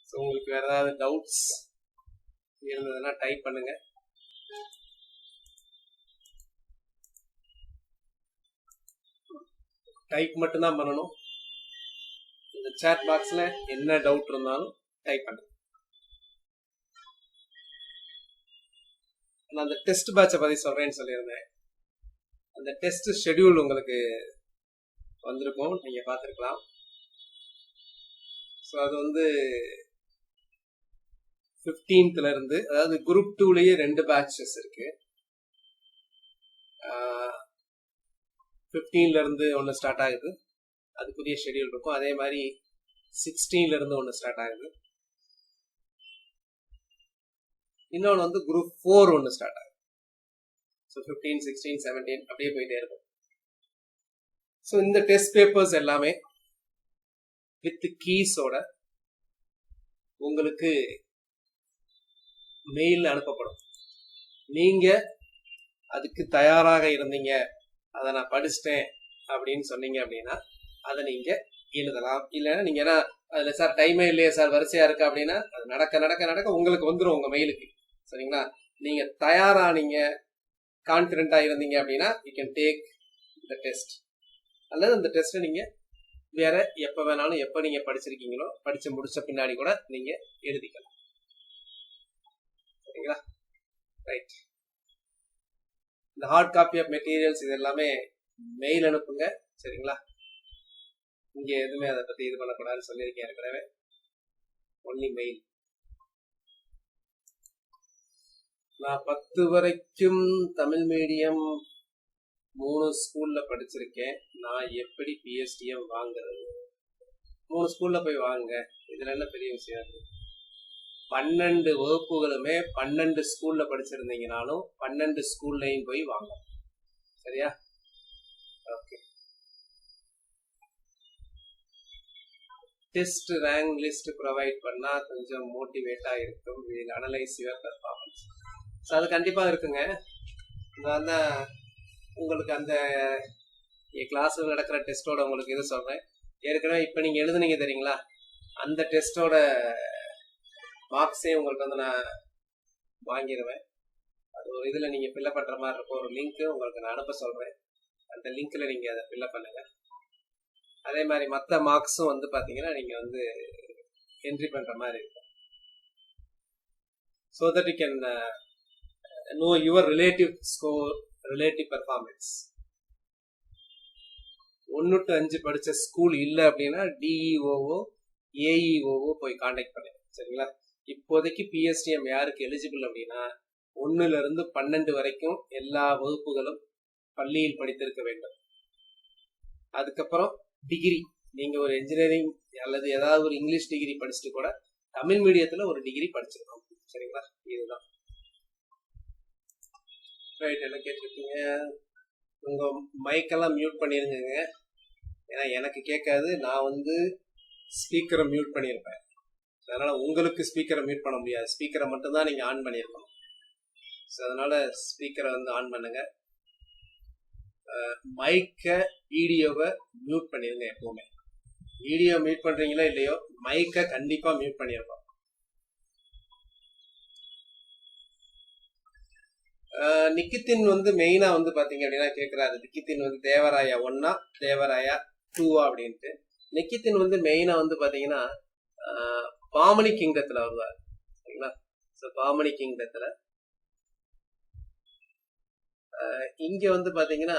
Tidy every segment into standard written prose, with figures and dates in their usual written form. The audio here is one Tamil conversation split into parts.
ஸோ உங்களுக்கு வேறு ஏதாவது டவுட்ஸ் இருந்ததுன்னா டைப் பண்ணுங்க. டைப் மட்டும்தான் பண்ணணும். இந்த சேட் பாக்ஸில் என்ன டவுட் இருந்தாலும் டைப் பண்ணுங்க. நான் அந்த டெஸ்ட் பேட்சை பற்றி சொல்கிறேன்னு சொல்லியிருந்தேன். அந்த டெஸ்ட் ஷெடியூல் உங்களுக்கு வந்திருக்கும், நீங்கள் பார்த்துருக்கலாம். ஸோ அது வந்து 15th இருந்து, அதாவது குரூப் 2லயே 2 பேட்சஸ் இருக்கு. 15ல இருந்து ஒன்று ஸ்டார்ட் ஆகுது, அது புதிய ஷெடியூல் இருக்கும். அதே மாதிரி 16ல இருந்து ஒன்று ஸ்டார்ட் ஆகுது. இன்னொன்று வந்து குரூப் 4 ஒன்று ஸ்டார்ட் ஆகுது. ஸோ 15, 16, 17 அப்படியே போயிட்டே இருக்கும். ஸோ இந்த டெஸ்ட் பேப்பர்ஸ் எல்லாமே வித் கீஸோட உங்களுக்கு மெயில் அனுப்பப்படும். நீங்க அதுக்கு தயாராக இருந்தீங்க, அதை நான் படிச்சிட்டேன் அப்படின்னு சொன்னீங்க அப்படின்னா அதை நீங்க எழுதலாம். இல்லைன்னா நீங்க என்ன அதுல சார் டைமே இல்லையா சார் வரிசையா இருக்கு அப்படின்னா அது நடக்க நடக்க நடக்க உங்களுக்கு வந்துடும் உங்க மெயிலுக்கு. சரிங்களா? நீங்க தயாரானீங்க, கான்பிடண்டா இருந்தீங்க அப்படின்னா you can take the test. அல்லது அந்த டெஸ்ட்டை நீங்க வேற எப்ப வேணாலும், எப்ப நீங்க படிச்சிருக்கீங்களோ படிச்சு முடிச்ச பின்னாடி கூட நீங்க எழுதிக்கலாம். சரிங்களா? ரைட். இந்த ஹார்ட் காப்பி ஆஃப் மெட்டீரியல்ஸ் இது எல்லாமே மெயில் அனுப்புங்க. சரிங்களா? இங்க எதுவுமே அதை பத்தி இது பண்ணக்கூடாதுன்னு சொல்லியிருக்கேன் ஏற்கனவே. Only mail. நான் 10 வரைக்கும் தமிழ் மீடியம் 3 ஸ்கூல்ல படிச்சிருக்கேன். நான் எப்படி PSTM வாங்குறது? 3 ஸ்கூல்ல போய் வாங்க, இதுல என்ன பெரிய விஷயம் இருக்கு? 12 வகுப்புகளுமே 12 ஸ்கூல்ல படிச்சிருந்தீங்கனாலும் 12 ஸ்கூல்லையும் போய் வாங்க. சரியா? Okay. Test rank list provide பண்ணா கொஞ்சம் மோட்டிவேட்டா இருக்கும். இதில் அனலைஸ் யுவர் பெர்ஃபார்மன்ஸ். ஸோ அது கண்டிப்பா இருக்குங்க. நான் தான் உங்களுக்கு அந்த கிளாஸில் நடக்கிற டெஸ்ட்டோட உங்களுக்கு இது சொல்றேன். ஏற்கனவே இப்போ நீங்க எழுதுனீங்க தெரியுங்களா, அந்த டெஸ்ட்டோட மார்க்ஸே உங்களுக்கு வந்து நான் வாங்கிடுவேன். அது ஒரு இதில் நீங்கள் ஃபில்லப் பண்ணுற மாதிரி இருக்கும். ஒரு லிங்க்கு உங்களுக்கு நான் அனுப்ப சொல்கிறேன். அந்த லிங்க்கில் நீங்கள் அதை ஃபில்லப் பண்ணுங்க. அதே மாதிரி மற்ற மார்க்ஸும் வந்து பார்த்தீங்கன்னா நீங்கள் வந்து என்ட்ரி பண்ணுற மாதிரி இருக்கும். So that you can know your relative score, relative performance. 1 to 5 படிச்ச ஸ்கூல் இல்லை அப்படின்னா DEOஓ AEOஓ போய் கான்டாக்ட் பண்ணுங்க. சரிங்களா? இப்போதைக்கு PSTM யாருக்கு எலிஜிபிள் அப்படின்னா 1ல இருந்து 12 வரைக்கும் எல்லா வகுப்புகளும் பள்ளியில் படித்திருக்க வேண்டும். அதுக்கப்புறம் டிகிரி, நீங்க ஒரு இன்ஜினியரிங் அல்லது ஏதாவது ஒரு இங்கிலீஷ் டிகிரி படிச்சுட்டு கூட தமிழ் மீடியத்துல ஒரு டிகிரி படிச்சிருக்கோம். சரிங்களா? இதுதான். ரைட். என்ன கேட்டிருக்கீங்க? உங்க மைக்கெல்லாம் மியூட் பண்ணிருங்க, ஏன்னா எனக்கு கேட்காது. நான் வந்து ஸ்பீக்கரை மியூட் பண்ணியிருப்பேன். அதனால உங்களுக்கு ஸ்பீக்கரை மியூட் பண்ண முடியாது. ஸ்பீக்கரை மட்டும்தான் நீங்க ஆன் பண்ணியிருக்கணும். ஸோ அதனால ஸ்பீக்கரை வந்து ஆன் பண்ணுங்க. மைக்கை வீடியோவை மியூட் பண்ணிருங்க. எப்பவுமே வீடியோ மியூட் பண்றீங்களோ இல்லையோ மைக்கை கண்டிப்பா மியூட் பண்ணிருக்கோம். நிக்கித்தின் வந்து மெயினா வந்து பாத்தீங்க அப்படின்னா கேட்கிறாரு, நிக்கித்தின் வந்து தேவராயா 1 தேவராயா 2 அப்படின்ட்டு. நிக்கித்தின் வந்து மெயினா வந்து பாத்தீங்கன்னா பாமணி கிங்டத்துல வருவார். சரிங்களா? ஸோ பாமணி கிங்டத்துல இங்க வந்து பாத்தீங்கன்னா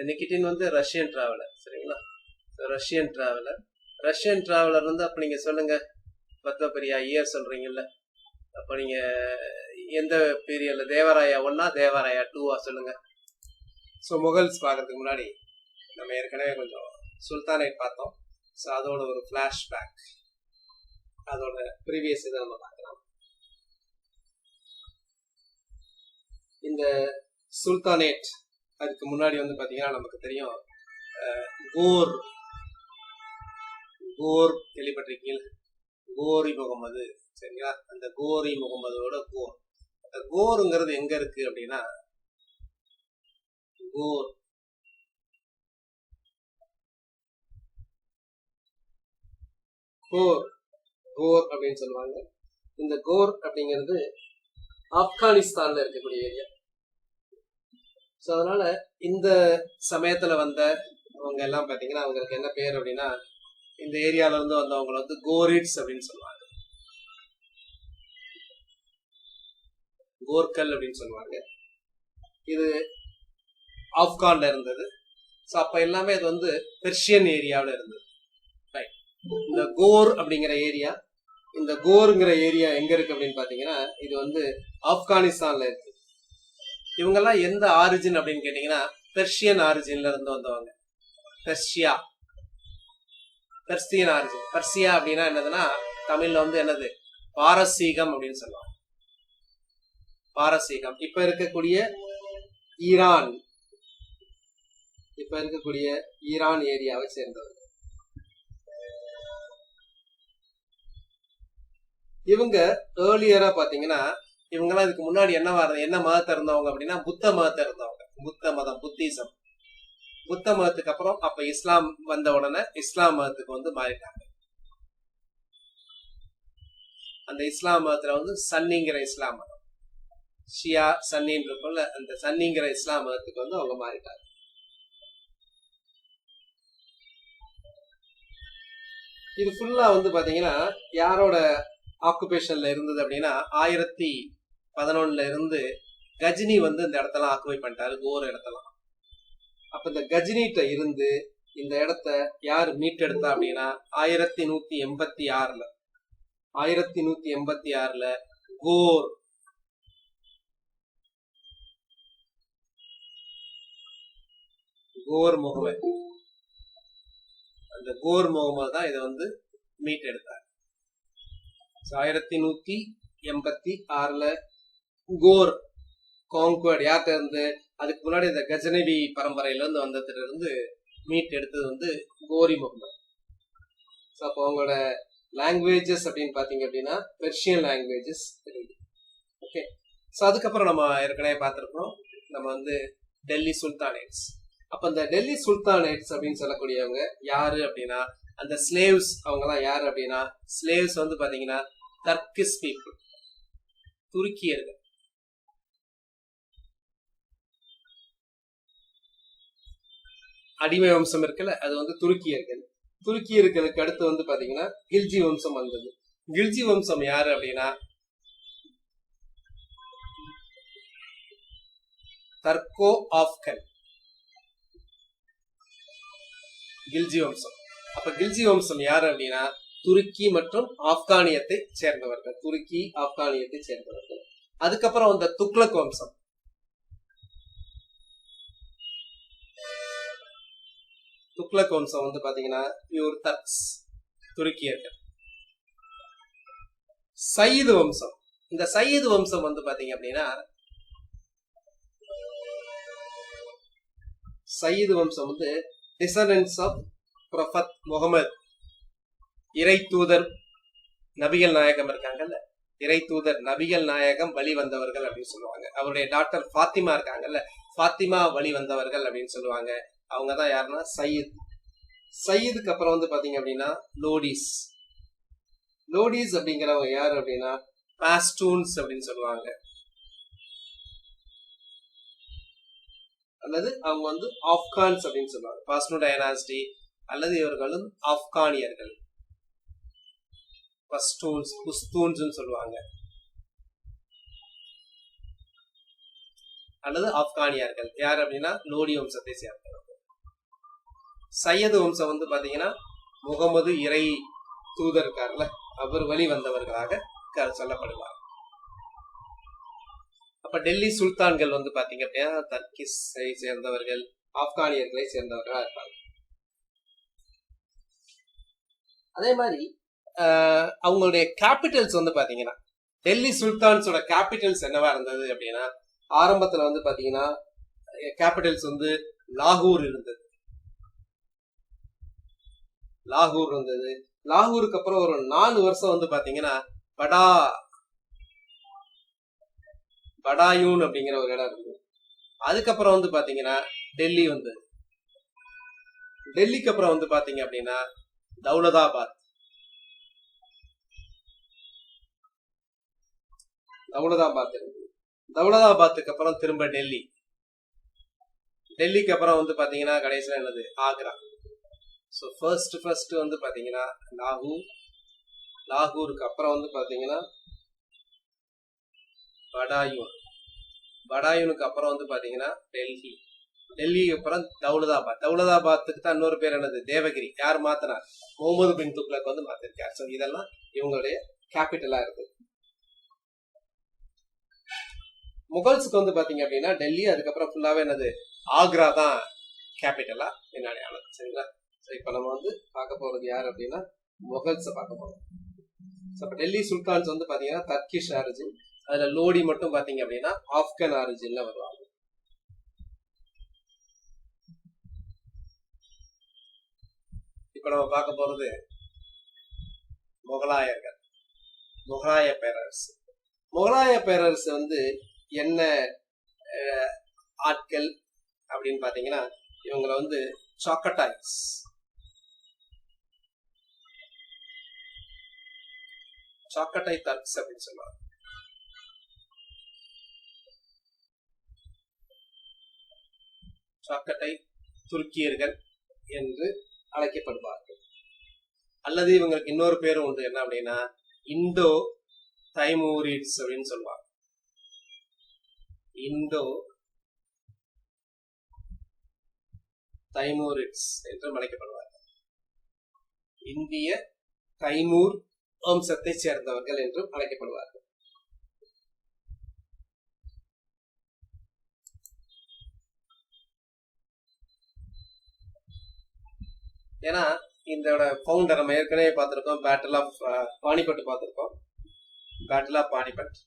நிக்கித்தின் வந்து ரஷ்யன் டிராவலர். சரிங்களா? ரஷ்யன் டிராவலர் வந்து அப்ப நீங்க சொல்லுங்க, பத்தபரியா இயர் சொல்றீங்கல்ல, அப்ப நீங்க எந்த பீரியட்ல தேவராயா 1 தேவராயா 2 சொல்லுங்க. ஸோ முகல்ஸ் பார்க்கறதுக்கு முன்னாடி நம்ம ஏற்கனவே கொஞ்சம் சுல்தானேட் பார்த்தோம். ஸோ அதோட ஒரு ஃபிளாஷ்பேக், அதோட ப்ரீவியஸ் இதை நம்ம பார்க்கலாம். இந்த சுல்தானேட் அதுக்கு முன்னாடி வந்து பார்த்தீங்கன்னா நமக்கு தெரியும் கோர் கேள்விப்பட்டிருக்கீங்க, கோரி முகமது. சரிங்களா? அந்த கோரி முகமதோட அந்த கோருங்கிறது எங்க இருக்கு அப்படின்னா, கோர் கோர் அப்படின்னு சொல்லுவாங்க. இந்த கோர் அப்படிங்கிறது ஆப்கானிஸ்தான்ல இருக்கக்கூடிய ஏரியா. ஸோ அதனால இந்த சமயத்துல வந்த அவங்க எல்லாம் பாத்தீங்கன்னா அவங்களுக்கு என்ன பேர் அப்படின்னா, இந்த ஏரியால இருந்து வந்தவங்களை வந்து கோரிட்ஸ் அப்படின்னு சொல்லுவாங்க, கோர்கள் அப்படின்னு சொல்லுவாங்க. இது ஆப்கான்ல இருந்தது. ஸோ அப்ப எல்லாமே இது வந்து பெர்ஷியன் ஏரியாவில் இருந்தது. ரைட். இந்த கோர் அப்படிங்கிற ஏரியா, இந்த கோருங்கிற ஏரியா எங்க இருக்கு அப்படின்னு பாத்தீங்கன்னா, இது வந்து ஆப்கானிஸ்தான்ல இருக்கு. இவங்கெல்லாம் எந்த ஆரிஜின் அப்படின்னு கேட்டீங்கன்னா, பெர்ஷியன் ஆரிஜின்ல இருந்து வந்தவங்க. Persian origin. பெர்சியா அப்படின்னா என்னதுன்னா தமிழ்ல வந்து என்னது, பாரசீகம் அப்படின்னு சொல்லுவாங்க. பாரசீகம் இப்ப இருக்கக்கூடிய ஈரான், ஈரான் ஏரியாவை சேர்ந்தவங்க. இவங்க ஏர்லியரா பாத்தீங்கன்னா, இவங்கெல்லாம் இதுக்கு முன்னாடி என்ன மதத்தை இருந்தவங்க அப்படின்னா புத்த மதத்தை இருந்தவங்க. புத்த மதம், புத்திசம். புத்த மதத்துக்கு அப்புறம் அப்ப இஸ்லாம் வந்த உடனே இஸ்லாம் மதத்துக்கு வந்து மாறிட்டாங்க. அந்த இஸ்லாம் மதத்துல வந்து சன்னிங்கிற இஸ்லாம் மதம், ஷியா சன்னின்னு இருக்கும்ல, அந்த சன்னிங்கிற இஸ்லாம் மதத்துக்கு வந்து அவங்க மாறிட்டாங்க. இது ஃபுல்லா வந்து பாத்தீங்கன்னா யாரோட ஆக்குபேஷன்ல இருந்தது அப்படின்னா, 1011 இருந்து கஜினி வந்து இந்த இடத்தெல்லாம் ஆக்குபை பண்ணிட்டாரு, கோர் இடத்தெல்லாம். அப்ப இந்த கஜினிட்ட இருந்து இந்த இடத்த யார் மீட்டெடுத்தா அப்படின்னா 1186ல கோர் முகமது, அந்த கோர் முகமது தான் இதை வந்து மீட்டெடுத்தார். 1186ல கோர் கான்குவர்ட் யார்கிட்ட இருந்து, அதுக்கு முன்னாடி இந்த கஜனவி பரம்பரையில இருந்து வந்ததுல இருந்து மீட் எடுத்தது வந்து கோரி முகமது. ஸோ அப்போ அவங்களோட லாங்குவேஜஸ் அப்படின்னு பாத்தீங்க அப்படின்னா பெர்ஷியன் லாங்குவேஜஸ் தெரியுது. ஓகே. ஸோ அதுக்கப்புறம் நம்ம ஏற்கனவே பார்த்துருக்கோம், நம்ம வந்து டெல்லி சுல்தானேட்ஸ். அப்ப இந்த டெல்லி சுல்தானேட்ஸ் அப்படின்னு சொல்லக்கூடியவங்க யாரு அப்படின்னா, அந்த ஸ்லேவ்ஸ் அவங்கலாம் யாரு அப்படின்னா, ஸ்லேவ்ஸ் வந்து பாத்தீங்கன்னா டர்க்கிஷ் பீப்புள், துருக்கியர்கள். அடிமை வம்சம் இருக்குல்ல, அது வந்து துருக்கியர்கள். துருக்கியர்களுக்கு அடுத்து வந்து பாத்தீங்கன்னா கில்ஜி வம்சம் வந்தது. கில்ஜி வம்சம் யாரு அப்படின்னா டர்கோ ஆப்கன், கில்ஜி வம்சம். அப்ப கில்ஜி வம்சம் யாரு அப்படின்னா துருக்கி மற்றும் ஆப்கானியத்தை சேர்ந்தவர்கள், அதுக்கப்புறம் வந்த துக்ளக் வம்சம். துக்ளக் வம்சம் வந்து பாத்தீங்கன்னா பியூர் டர்க்ஸ், துருக்கியர்கள். சயீது வம்சம், இந்த சயீது வம்சம் வந்து பாத்தீங்க அப்படின்னா சயீது வம்சம் வந்து டிசண்டன்ஸ் ஆஃப் ப்ரொஃபட் முகமது, இறை தூதர் நபிகள் நாயகம் இருக்காங்கல்ல, இறை தூதர் நபிகள் நாயகம் வழி வந்தவர்கள் அப்படின்னு சொல்லுவாங்க. அவருடைய டாக்டர் ஃபாத்திமா இருக்காங்கல்ல, ஃபாத்திமா வழி வந்தவர்கள் அப்படின்னு சொல்லுவாங்க. அவங்கதான் யாருன்னா சயீத். சயீதுக்கு அப்புறம் வந்து பாத்தீங்க அப்படின்னா லோடிஸ். லோடிஸ் அப்படிங்கிறவங்க யாரு அப்படின்னா பாஸ்டூன்ஸ் அப்படின்னு சொல்லுவாங்க, அல்லது அவங்க வந்து ஆப்கான்ஸ் அப்படின்னு சொல்லுவாங்க. பாஸ்டூன் டைனாஸ்டி அல்லது இவர்களும் ஆப்கானியர்கள், பஸ்டூன்ஸ், புஸ்தூன்ஸ் சொல்லுவாங்க, அல்லது ஆப்கானியர்கள். யார் அப்படின்னா லோடி வம்சத்தை சேர்ந்தவர்கள். சையது வம்சம் வந்து பாத்தீங்கன்னா முகமது இறை தூதர் இருக்கார்ல, அவர் வழி வந்தவர்களாக சொல்லப்படுவார். அப்ப டெல்லி சுல்தான்கள் வந்து பாத்தீங்க அப்படின்னா தர்கிஸை சேர்ந்தவர்கள், ஆப்கானியர்களை சேர்ந்தவர்களா இருப்பாங்க. அதே மாதிரி அவங்களுடைய கேபிட்டல்ஸ் வந்து பாத்தீங்கன்னா, டெல்லி சுல்தான்ஸோட கேபிட்டல்ஸ் என்னவா இருந்தது அப்படின்னா, ஆரம்பத்துல வந்து பாத்தீங்கன்னா கேபிட்டல்ஸ் வந்து லாகூர் இருந்தது. லாகூருக்கு அப்புறம் ஒரு 4 வருஷம் வந்து பாத்தீங்கன்னா படாயூன் அப்படிங்கிற ஒரு இடம் இருந்தது. அதுக்கப்புறம் வந்து பாத்தீங்கன்னா டெல்லி வந்தது. டெல்லிக்கு அப்புறம் வந்து பாத்தீங்க அப்படின்னா தௌலதாபாத். தௌலதாபாத் இருக்கு. தௌலதாபாத்துக்கு அப்புறம் திரும்ப டெல்லி. டெல்லிக்கு அப்புறம் வந்து பாத்தீங்கன்னா கடைசியில் என்னது ஆக்ரா. ஸோ ஃபர்ஸ்ட் வந்து பாத்தீங்கன்னா லாகூர். லாகூருக்கு அப்புறம் வந்து பாத்தீங்கன்னா படாயூன். படாயூனுக்கு அப்புறம் வந்து பாத்தீங்கன்னா டெல்லி. டெல்லிக்கு அப்புறம் தௌலதாபாத். தௌலதாபாத்துக்கு தான் இன்னொரு பேர் என்னது தேவகிரி. யார் மாத்தினார்? முகமது பின் துக்ளக் வந்து மாத்திருக்கார். ஸோ இதெல்லாம் இவங்களுடைய கேபிட்டலா இருக்கு. முகல்ஸுக்கு வந்து பாத்தீங்க அப்படின்னா டெல்லி, அதுக்கப்புறம் ஃபுல்லாவே என்னது ஆக்ரா தான் கேபிட்டலா பின்னாடி ஆனது. சரிங்களா? ஸோ இப்போ நம்ம வந்து பார்க்க போறது யார் அப்படின்னா முகல்ஸை பார்க்க போறோம். ஸோ இப்போ டெல்லி சுல்தான்ஸ் வந்து பாத்தீங்கன்னா டர்க்கிஷ் ஆரிஜின். அதுல லோடி மட்டும் பாத்தீங்க அப்படின்னா ஆப்கன் ஆரிஜின்ல வருவாங்க. இப்ப நம்ம பார்க்க போறது முகலாயர்கள். முகலாய பேரரசு. முகலாய பேரரசு வந்து என்ன ஆட்கள் அப்படின்னு பாத்தீங்கன்னா இவங்களை வந்து சாக்கட்டாய்ஸ், சாக்கட்டாய் தர்க்ஸ் அப்படின்னு சொல்லுவாங்க. சாக்கட்டாய் துருக்கியர்கள் என்று அழைக்கப்படுவார்கள். அல்லது இவங்களுக்கு இன்னொரு பேரும் உண்டு, என்ன அப்படின்னா இந்தோ தைமூரிட்ஸ் அப்படின்னு சொல்லுவாங்க. இந்தோ தைமூரிட்ஸ் என்றும் அழைக்கப்படுவார்கள். இந்திய தைமூர் வம்சத்தை சேர்ந்தவர்கள் என்றும் அழைக்கப்படுவார்கள். ஏன்னா இதோட ஃபவுண்டர் நம்ம ஏற்கனவே பார்த்திருக்கோம், பேட்டில் ஆஃப் பானிபட் பார்த்திருக்கோம். Battle of Panipat.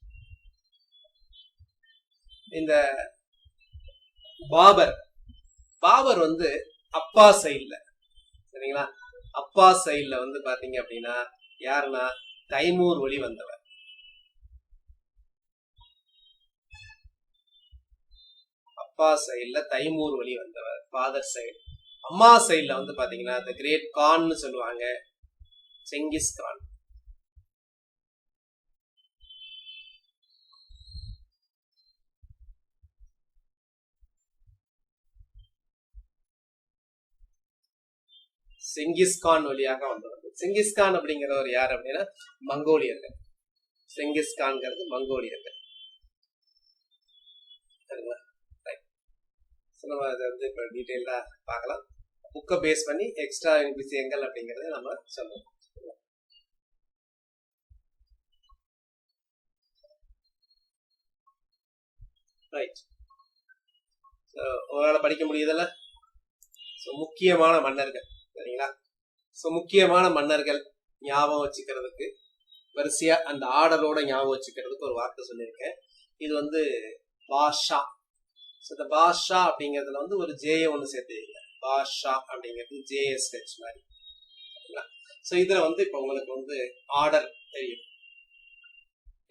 இந்த பாபர் வந்து அப்பா சைட்ல, சரிங்களா, அப்பா சைட்ல வந்து பாத்தீங்க அப்படின்னா யாருன்னா தைமூர் வழி வந்தவர். அப்பா சைட்ல தைமூர் வழி வந்தவர் ஃபாதர் சைடு. அம்மா சைட்ல வந்து பாத்தீங்கன்னா தி கிரேட் கான்னு சொல்லுவாங்க, செங்கிஸ் கான். செங்கிஸ்கான் வழியாக வந்தவர். செங்கிஸ்கான் அப்படிங்கிறவர் யார் அப்படின்னா மங்கோலியர்கள். செங்கிஸ்கான்ங்கிறது மங்கோலியர்கள். நம்ம அதை வந்து இப்போ டீட்டெயிலா பார்க்கலாம். புக்கை பேஸ் பண்ணி எக்ஸ்ட்ரா விஷயங்கள் அப்படிங்கறத நம்ம சொல்லுவோம். ரைட். உங்களால படிக்க முடியுதுல்ல? முக்கியமான மன்னர்கள், சரிங்களா? முக்கியமான மன்னர்கள் ஞாபகம் வச்சுக்கிறதுக்கு வரிசையா அந்த ஆர்டரோட ஞாபகம் வச்சுக்கிறதுக்கு ஒரு வார்த்தை சொல்லியிருக்கேன். இது வந்து பாஷா. இந்த பாஷா அப்படிங்கிறதுல வந்து ஒரு ஜேயை ஒன்று சேர்த்துக்கல. பாஷா அப்படிங்கிறது JSH மாதிரி. இதுல வந்து இப்ப உங்களுக்கு வந்து ஆர்டர் தெரியும்.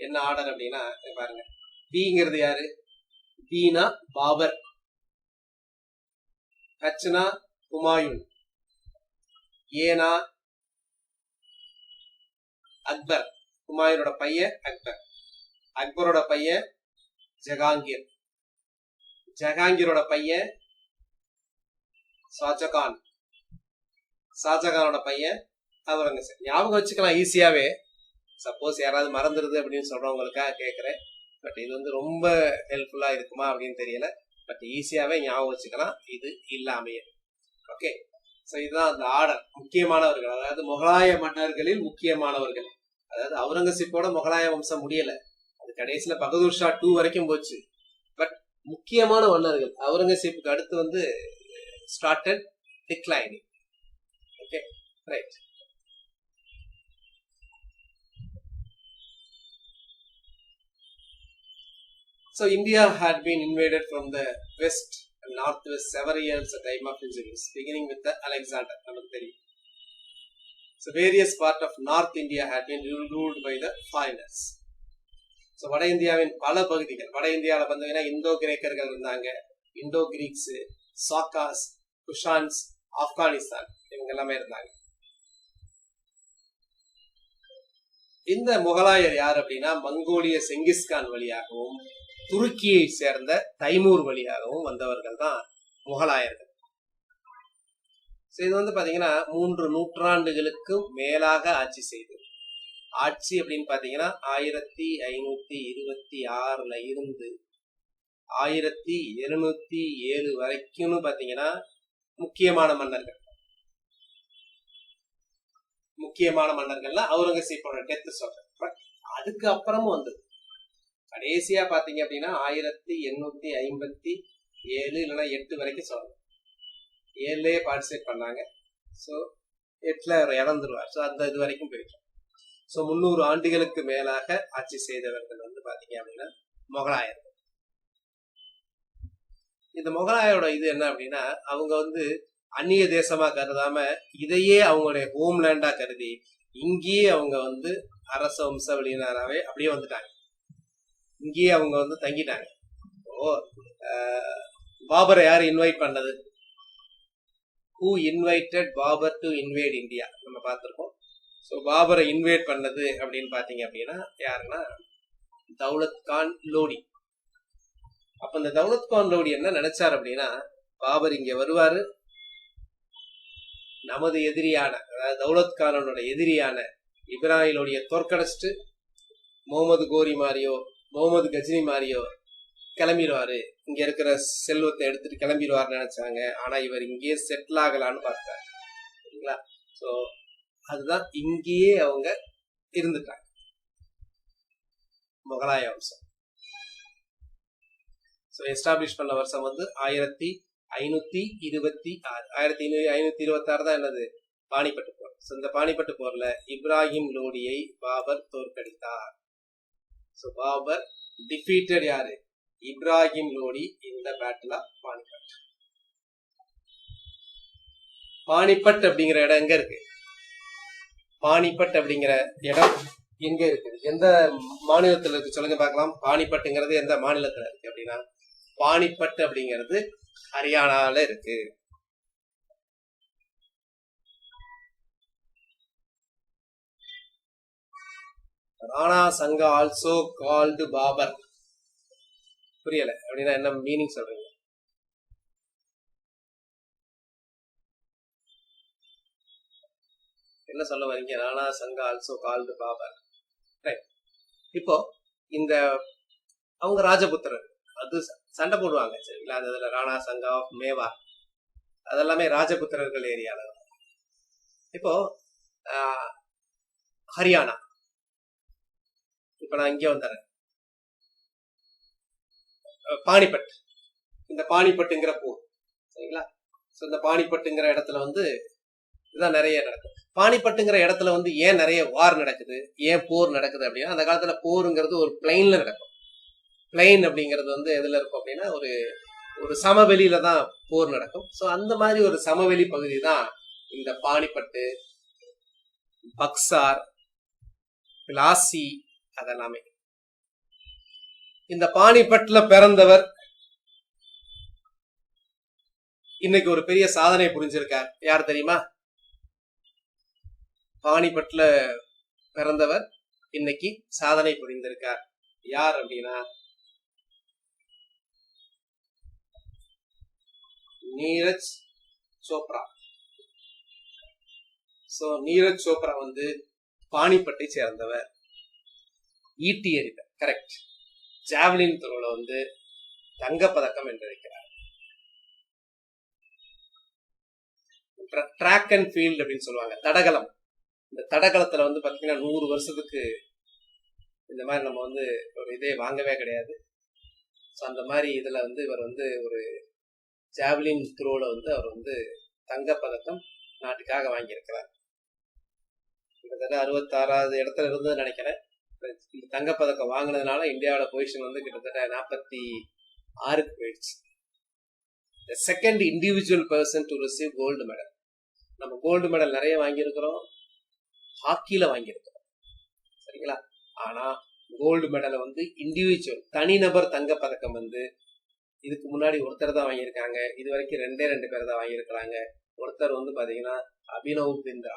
என்ன ஆர்டர் அப்படின்னா பாருங்க, பிங்கிறது யாரு? பீனா பாபர், ஹச்னா ஹுமாயூன், ஏனா அக்பர், ஹுமாயூனோட பையன் அக்பர், அக்பரோட பையன் ஜஹாங்கீர், ஜஹாங்கீரோட பையன் ஷாஜகான், ஷாஜகானோட பையன் அவுரங்கசீப். ஞாபகம் வச்சுக்கலாம் ஈஸியாவே. சப்போஸ் யாராவது மறந்துடுது அப்படின்னு சொல்றவங்களுக்காக கேட்கிறேன். பட் இது வந்து ரொம்ப ஹெல்ப்ஃபுல்லா இருக்குமா அப்படின்னு தெரியல. பட் ஈஸியாவே ஞாபகம் வச்சுக்கலாம் இது இல்லாமையே. ஓகே, இதுதான் அந்த ஆர்டர். முக்கியமானவர்கள், அதாவது முகலாய மன்னர்களில் முக்கியமானவர்கள். அதாவது அவுரங்கசீப்போட முகலாய வம்சம் முடியல, அது கடைசியில பகதூர் ஷா 2 வரைக்கும் போச்சு. பட் முக்கியமான மன்னர்கள் அவுரங்கசீப்புக்கு அடுத்து வந்து started declining. Okay, right. So India had been invaded from the west and northwest several years at time of injuries, beginning with the Alexander. So various parts of North India had been ruled by the foreigners. So வட இந்தியாவின் பல பகுதிகள், வட இந்தியாவில் பார்த்தீங்கன்னா இந்தோ கிரேக்கர்கள் இருந்தாங்க, இந்தோ கிரீக்ஸ், சாக்காஸ், குஷான்ஸ், ஆப்கானிஸ்தான், இவங்க எல்லாமே இருந்தாங்க. இந்த முகலாயர் யார் அப்படின்னா மங்கோலிய செங்கிஸ்கான் வழியாகவும் துருக்கியை சேர்ந்த தைமூர் வழியாகவும் வந்தவர்கள் தான் முகலாயர்கள். இது வந்து பாத்தீங்கன்னா 3 நூற்றாண்டுகளுக்கு மேலாக ஆட்சி செய்தது. ஆட்சி அப்படின்னு பாத்தீங்கன்னா 1526 இருந்து 1707 வரைக்கும் பாத்தீங்கன்னா முக்கியமான மன்னர்கள்ல அவுரங்கசீப்போட டெத் சொல்றேன். பட் அதுக்கு அப்புறமும் வந்தது. கடைசியா பாத்தீங்க அப்படின்னா 1857 இல்லைன்னா 8 வரைக்கும் சொல்லணும். 7லயே பார்ட்டிசிபேட் பண்ணாங்க. ஸோ 8ல இறந்துருவார். ஸோ அந்த இது வரைக்கும் போயிட்டோம். ஸோ 300 ஆண்டுகளுக்கு மேலாக ஆட்சி செய்தவர்கள் வந்து பாத்தீங்க அப்படின்னா முகலாயர்கள். இந்த முகலாயரோட இது என்ன அப்படின்னா அவங்க வந்து அந்நிய தேசமா கருதாம இதையே அவங்களுடைய ஹோம்லேண்டா கருதி இங்கேயே அவங்க வந்து அரச வம்சவழியினராகவே அப்படியே வந்துட்டாங்க. இங்கேயே அவங்க வந்து தங்கிட்டாங்க. பாபரை யாரு இன்வைட் பண்ணது? Who invited Babur to invade India? நம்ம பார்த்திருக்கோம். ஸோ பாபரை இன்வைட் பண்ணது அப்படின்னு பாத்தீங்க அப்படின்னா யாருன்னா தௌலத் கான் லோடி. அப்ப இந்த தௌலத் கான் லோடி என்ன நினைச்சார் அப்படின்னா பாபர் இங்க வருவாரு, நமது எதிரியான அதாவது தௌலத் கானோட எதிரியான இப்ராஹிலோடைய தோற்கடிச்சிட்டு முகமது கோரி மாதிரியோ முகமது கஜினி மாதிரியோ கிளம்பிடுவாரு, இங்க இருக்கிற செல்வத்தை எடுத்துட்டு கிளம்பிடுவார்னு நினைச்சாங்க. ஆனா இவர் இங்கேயே செட்டில் ஆகலான்னு பார்த்தாரு. சரிங்களா? ஸோ அதுதான் இங்கேயே அவங்க இருந்துட்டாங்க முகலாய வம்சம். ஸோ எஸ்டாப்ளிஷ் பண்ண வருஷம் வந்து 1526. 1526 தான் என்னது பானிப்பட்டு போர். ஸோ இந்த பானிப்பட்டு போர்ல இப்ராஹிம் லோடியை பாபர் தோற்கடித்தார். ஸோ பாபர் டிஃபீட்டட் யாரு? இப்ராஹிம் லோடி இந்த பேட்டில் ஆஃப் பானிபட். பானிபட் அப்படிங்கிற இடம் எங்க இருக்கு? பானிபட் அப்படிங்கிற இடம் எங்க இருக்கு? எந்த மாநிலத்துல இருக்கு சொல்லுங்க பார்க்கலாம். பானிபட்டுங்கிறது எந்த மாநிலத்துல இருக்கு அப்படின்னா பானிபட் அப்படிங்கிறது ஹரியானால இருக்கு. ராணா சங்கா ஆல்சோ கால்டு பாபர். புரியல அப்படின்னா என்ன மீனிங் சொல்றீங்க? என்ன சொல்ல வரீங்க? ராணா சங்கா ஆல்சோ கால்டு பாபர். இப்போ இந்த அவங்க ராஜபுத்திரர் அது சண்டை போடுவாங்க. சரிங்களா? அதுல ராணா சங்கா மேவா அதெல்லாமே ராஜபுத்திரர்கள் ஏரியால. இப்போ ஹரியானா, இப்ப நான் இங்க வந்துடுறேன். பானிபட், இந்த பானிபட்டுங்கிற போர். சரிங்களா? ஸோ இந்த பானிபட்டுங்கிற இடத்துல வந்து இதுதான் நிறைய நடக்கும். பானிபட்டுங்கிற இடத்துல வந்து ஏன் நிறைய வார் நடக்குது, ஏன் போர் நடக்குது அப்படின்னா அந்த காலத்துல போருங்கிறது ஒரு பிளைன்ல நடக்கும். பிளைன் அப்படிங்கிறது வந்து எதுல இருக்கும் அப்படின்னா ஒரு சமவெளியில தான் போர் நடக்கும். ஸோ அந்த மாதிரி ஒரு சமவெளி பகுதி தான் இந்த பானிபட்டு, பக்சார், பிளாசி அதெல்லாமே. இந்த பானிபட்ல பிறந்தவர் இன்னைக்கு ஒரு பெரிய சாதனை புரிஞ்சிருக்கார். யார் தெரியுமா? பானிபட்ல பிறந்தவர் இன்னைக்கு சாதனை புரிந்திருக்கார். யார் அப்படின்னா நீரஜ் சோப்ரா. சோ நீரஜ் சோப்ரா வந்து பானிபட்டை சேர்ந்தவர். ஈட்டி எறிதல், கரெக்ட். ஜாவ்லின் த்ரோல வந்து தங்கப்பதக்கம் வென்றிருக்கிறார். ட்ராக் அண்ட் ஃபீல்டு அப்படின்னு சொல்லுவாங்க, தடகளம். இந்த தடகளத்துல வந்து பாத்தீங்கன்னா 100 வருஷத்துக்கு இந்த மாதிரி நம்ம வந்து ஒரு இதே வாங்கவே கிடையாது. ஸோ அந்த மாதிரி இதுல வந்து இவர் வந்து ஒரு ஜாவ்லின் த்ரோல வந்து அவர் வந்து தங்கப்பதக்கம் நாட்டுக்காக வாங்கியிருக்கிறார். கிட்டத்தட்ட 66வது இடத்துல இருந்ததுன்னு நினைக்கிறேன். இந்த தங்கப்பதக்கம் வாங்கினதுனால இந்தியாவோட பொசிஷன் வந்து கிட்டத்தட்ட 46க்கு போயிடுச்சு. The second individual person to receive gold medal. நம்ம கோல்டு மெடல் நிறைய வாங்கியிருக்கிறோம், ஹாக்கில வாங்கியிருக்கிறோம். சரிங்களா? ஆனா கோல்டு மெடலை வந்து இண்டிவிஜுவல் தனிநபர் தங்கப்பதக்கம் வந்து இதுக்கு முன்னாடி ஒருத்தர் தான் வாங்கியிருக்காங்க. இது வரைக்கும் 2 பேர் தான் வாங்கியிருக்கிறாங்க. ஒருத்தர் வந்து பாத்தீங்கன்னா Abhinav Bindra,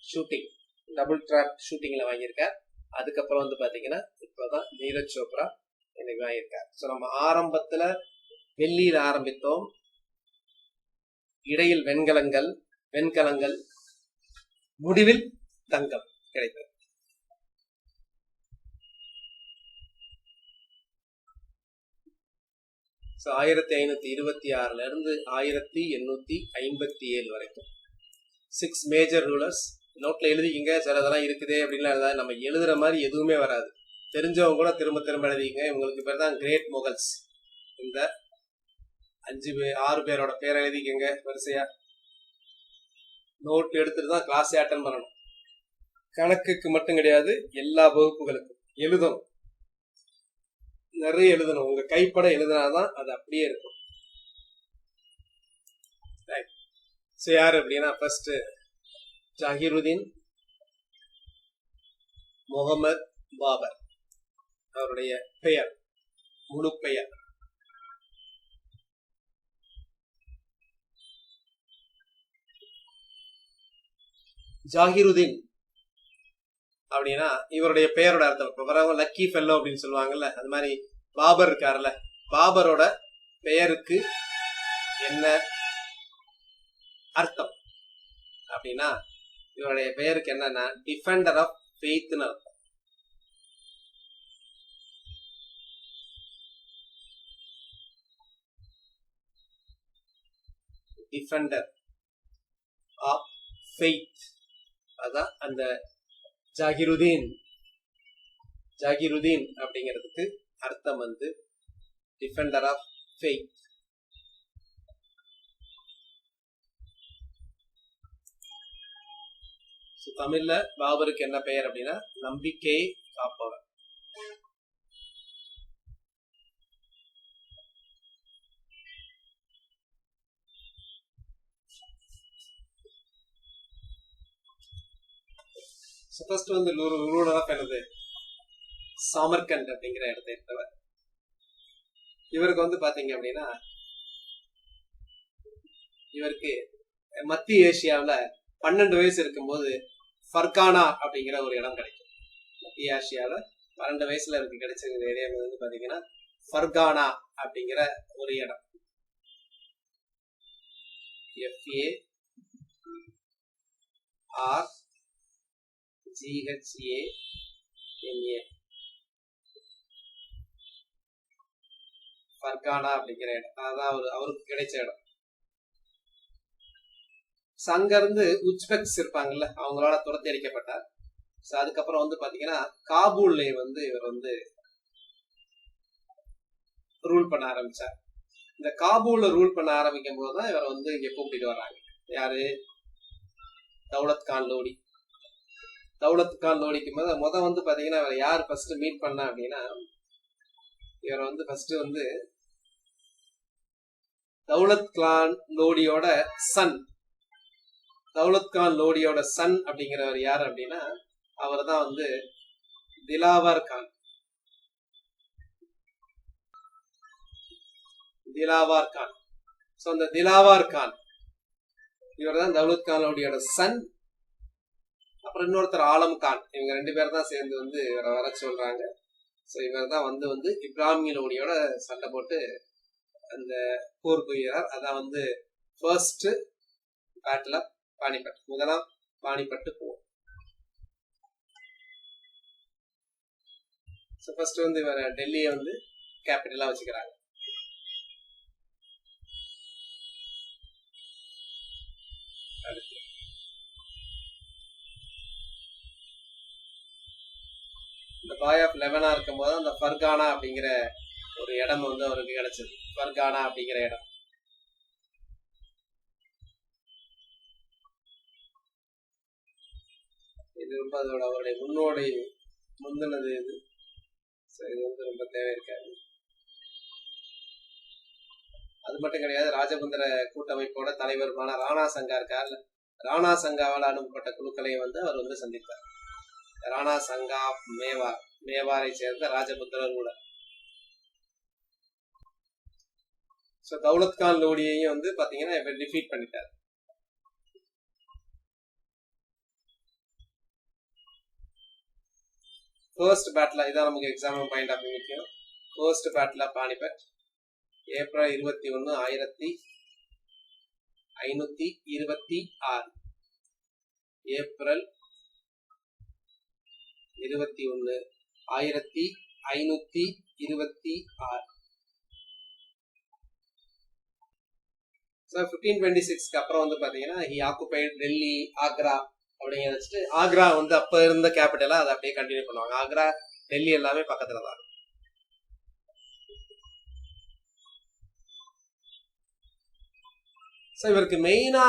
shooting double trap ஷூட்டிங்ல வாங்கியிருக்கார். அதுக்கப்புறம் வந்து பாத்தீங்கன்னா இப்பதான் நீரஜ் சோப்ரா இன்னைக்கு வாங்கியிருக்கார். ஸோ நம்ம ஆரம்பத்துல வெள்ளியில் ஆரம்பித்தோம், இடையில் வெண்கலங்கள், முடிவில் தங்கம் கிடைத்தது. ஸோ 1526 இருந்து 1857 வரைக்கும் 6 மேஜர் ரூலர்ஸ். நோட்ல எழுதிக்கிங்க, சில இதெல்லாம் இருக்குதே அப்படின்லாம் எழுதாது. நம்ம எழுதுற மாதிரி எதுவுமே வராது, தெரிஞ்சவங்க கூட திரும்ப திரும்ப எழுதிக்கிங்க. இவங்களுக்கு பேர் தான் கிரேட் முகல்ஸ். இந்த 6 பேரோட பேரை எழுதிக்கங்க வரிசையா. நோட் எடுத்துட்டு தான் கிளாஸே அட்டன் பண்ணணும். கணக்குக்கு மட்டும் கிடையாது, எல்லா வகுப்புகளுக்கும் எழுதணும், நிறைய எழுதணும். உங்க கைப்பட எழுதினாதான் அது அப்படியே இருக்கும். யாரு அப்படின்னா, ஃபர்ஸ்ட் ஜஹீருதீன் முகமது பாபர். அவருடைய பெயர், முழு பெயர் ஜாகிருதீன் அப்படின்னா இவருடைய பெயரோட அர்த்தம். இப்ப லக்கி ஃபெல்லோ அப்படின்னு சொல்லுவாங்கல்ல, அது மாதிரி பாபர் இருக்காருல்ல, பாபரோட பெயருக்கு என்ன அர்த்தம் அப்படின்னா, இவருடைய பெயருக்கு என்னன்னா டிஃபெண்டர் ஆஃப் ஃபெய்த்னு அர்த்தம். டிஃபெண்டர் ஆஃப் ஃபெய்த், அதான் அந்த ஜாகிருதீன் அப்படிங்கிறதுக்கு அர்த்தம் வந்து டிஃபெண்டர் ஆஃப் ஃபெய்த். தமிழ்ல பாபருக்கு என்ன பெயர் அப்படின்னா நம்பிக்கையை காப்பவர். ஃபர்ஸ்ட் வந்து ரூலர் ஆஃப் என்னது சாமர்கண்ட் அப்படிங்கிற இடத்தை எடுத்தவர். இவருக்கு வந்து பாத்தீங்க அப்படின்னா, இவருக்கு மத்திய ஏசியாவில் 12 வயசு இருக்கும்போது ஃபர்கானா அப்படிங்கிற ஒரு இடம் கிடைக்கும். மத்திய ஆசியாவில் 12 வயசுல இருக்கு கிடைச்சிருக்கிற இடம் வந்து பாத்தீங்கன்னா ஃபர்கானா அப்படிங்கிற ஒரு இடம். FARGHANA ஃபர்கானா அப்படிங்கிற இடம், அதான் அவருக்கு கிடைச்ச இடம். அங்க இருந்து உஸ்பெக்ஸ் இருப்பாங்கல்ல, அவங்களால துரத்தி அடிக்கப்பட்டார். அதுக்கப்புறம் வந்து பாத்தீங்கன்னா காபூல்ல வந்து இவர் வந்து ரூல் பண்ண ஆரம்பிச்சார். இந்த காபூல்ல ரூல் பண்ண ஆரம்பிக்கும் போதுதான் இவரை வந்து இங்க கூப்பிட்டு வர்றாங்க. யாரு? தௌலத் கான் லோடி. தௌலத் கான் லோடிக்கும் போது வந்து பாத்தீங்கன்னா இவர் யார் ஃபர்ஸ்ட் மீட் பண்ணா அப்படின்னா, இவர் வந்து ஃபர்ஸ்ட் வந்து தௌலத் கான் லோடியோட சன். தௌலத் கான் லோடியோட சன் அப்படிங்கிறவர் யார் அப்படின்னா, அவர் தான் வந்து திலாவர் கான். அந்த திலாவர் கான் இவர் தான் தௌலத் கான் லோடியோட சன். அப்புறம் இன்னொருத்தர் ஆலம் கான். இவங்க 2 பேர் தான் சேர்ந்து வந்து இவரை வர சொல்றாங்க. இவர் தான் வந்து இப்ராஹிம் லோடியோட சண்டை போட்டு அந்த போர் புரிகிறார். அதான் வந்து ஃபர்ஸ்ட் பேட்டில் ஆஃப் பானிபட், முதலாம் பானிபட்டு போர். ஃபர்ஸ்ட் வந்து இவர் டெல்லியை வந்து கேபிட்டலா வச்சுக்கிறாங்க. இந்த பாய் ஆஃப் லெவனா இருக்கும் போது அந்த ஃபர்கானா அப்படிங்கிற ஒரு இடம் வந்து அவருக்கு கிடைச்சது. ஃபர்கானா அப்படிங்கிற இடம். இது ரொம்ப அதோட அவருடைய முந்தினது இது. இது வந்து ரொம்ப தேவை இருக்காது. அது மட்டும் கிடையாது, ராஜபுந்திர கூட்டமைப்போட தலைவருமான ராணா சங்கா இருக்கார். ராணா சங்காவால் அனுப்பப்பட்ட குழுக்களை வந்து அவர் வந்து சந்தித்தார். ராணா சங்கா மேவாரை சேர்ந்த ராஜபுத்திரர் கூட. தௌலத் கான் லோடியையும் வந்து பாத்தீங்கன்னா இவர் டிஃபீட் பண்ணிட்டார். ஃபர்ஸ்ட் பேட்டில் இதான் நமக்கு எக்ஸாம் பாயிண்ட் ஆஃப் முக்கியம். First battle Panipat April 21, 1526. April 21, 1526. So 1526க்கு அப்புறம் வந்து பார்த்தீங்கன்னா ஹி ஆக்குபைட் டெல்லி, ஆக்ரா அப்படிங்கிற வச்சுட்டு ஆக்ரா வந்து அப்போ இருந்த கேபிட்டலா அதை அப்படியே கண்டினியூ பண்ணுவாங்க. ஆக்ரா, டெல்லி எல்லாமே பக்கத்துல தான். ஸோ இவருக்கு மெயினா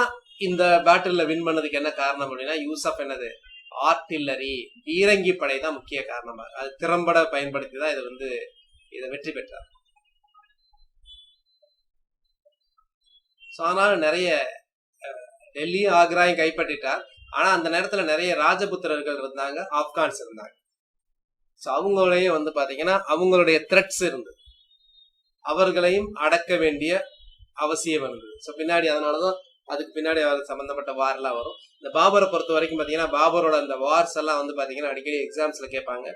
இந்த பேட்டில் வின் பண்ணதுக்கு என்ன காரணம் அப்படின்னா யூஸ் ஆஃப் என்னது ஆர்டில்லரி, பீரங்கி படை தான் முக்கிய காரணமா. அது திறம்பட பயன்படுத்தி தான் இதை வெற்றி பெற்றார். ஆனால் நிறைய டெல்லியும் ஆக்ராயும் கைப்பற்றிட்டார். ஆனா அந்த நேரத்துல நிறைய ராஜபுத்திரர்கள் இருந்தாங்க, ஆப்கான்ஸ் இருந்தாங்க. ஸோ அவங்களையும் வந்து பாத்தீங்கன்னா அவங்களுடைய த்ரெட்ஸ் இருந்தது, அவர்களையும் அடக்க வேண்டிய அவசியம் இருந்தது. ஸோ பின்னாடி அதனாலதான் அதுக்கு பின்னாடி அவர் சம்பந்தப்பட்ட வார்லாம் வரும். இந்த பாபரை பொறுத்த வரைக்கும் பாத்தீங்கன்னா பாபரோட அந்த வார்ஸ் எல்லாம் வந்து பாத்தீங்கன்னா அடிக்கடி எக்ஸாம்ஸ்ல கேட்பாங்க.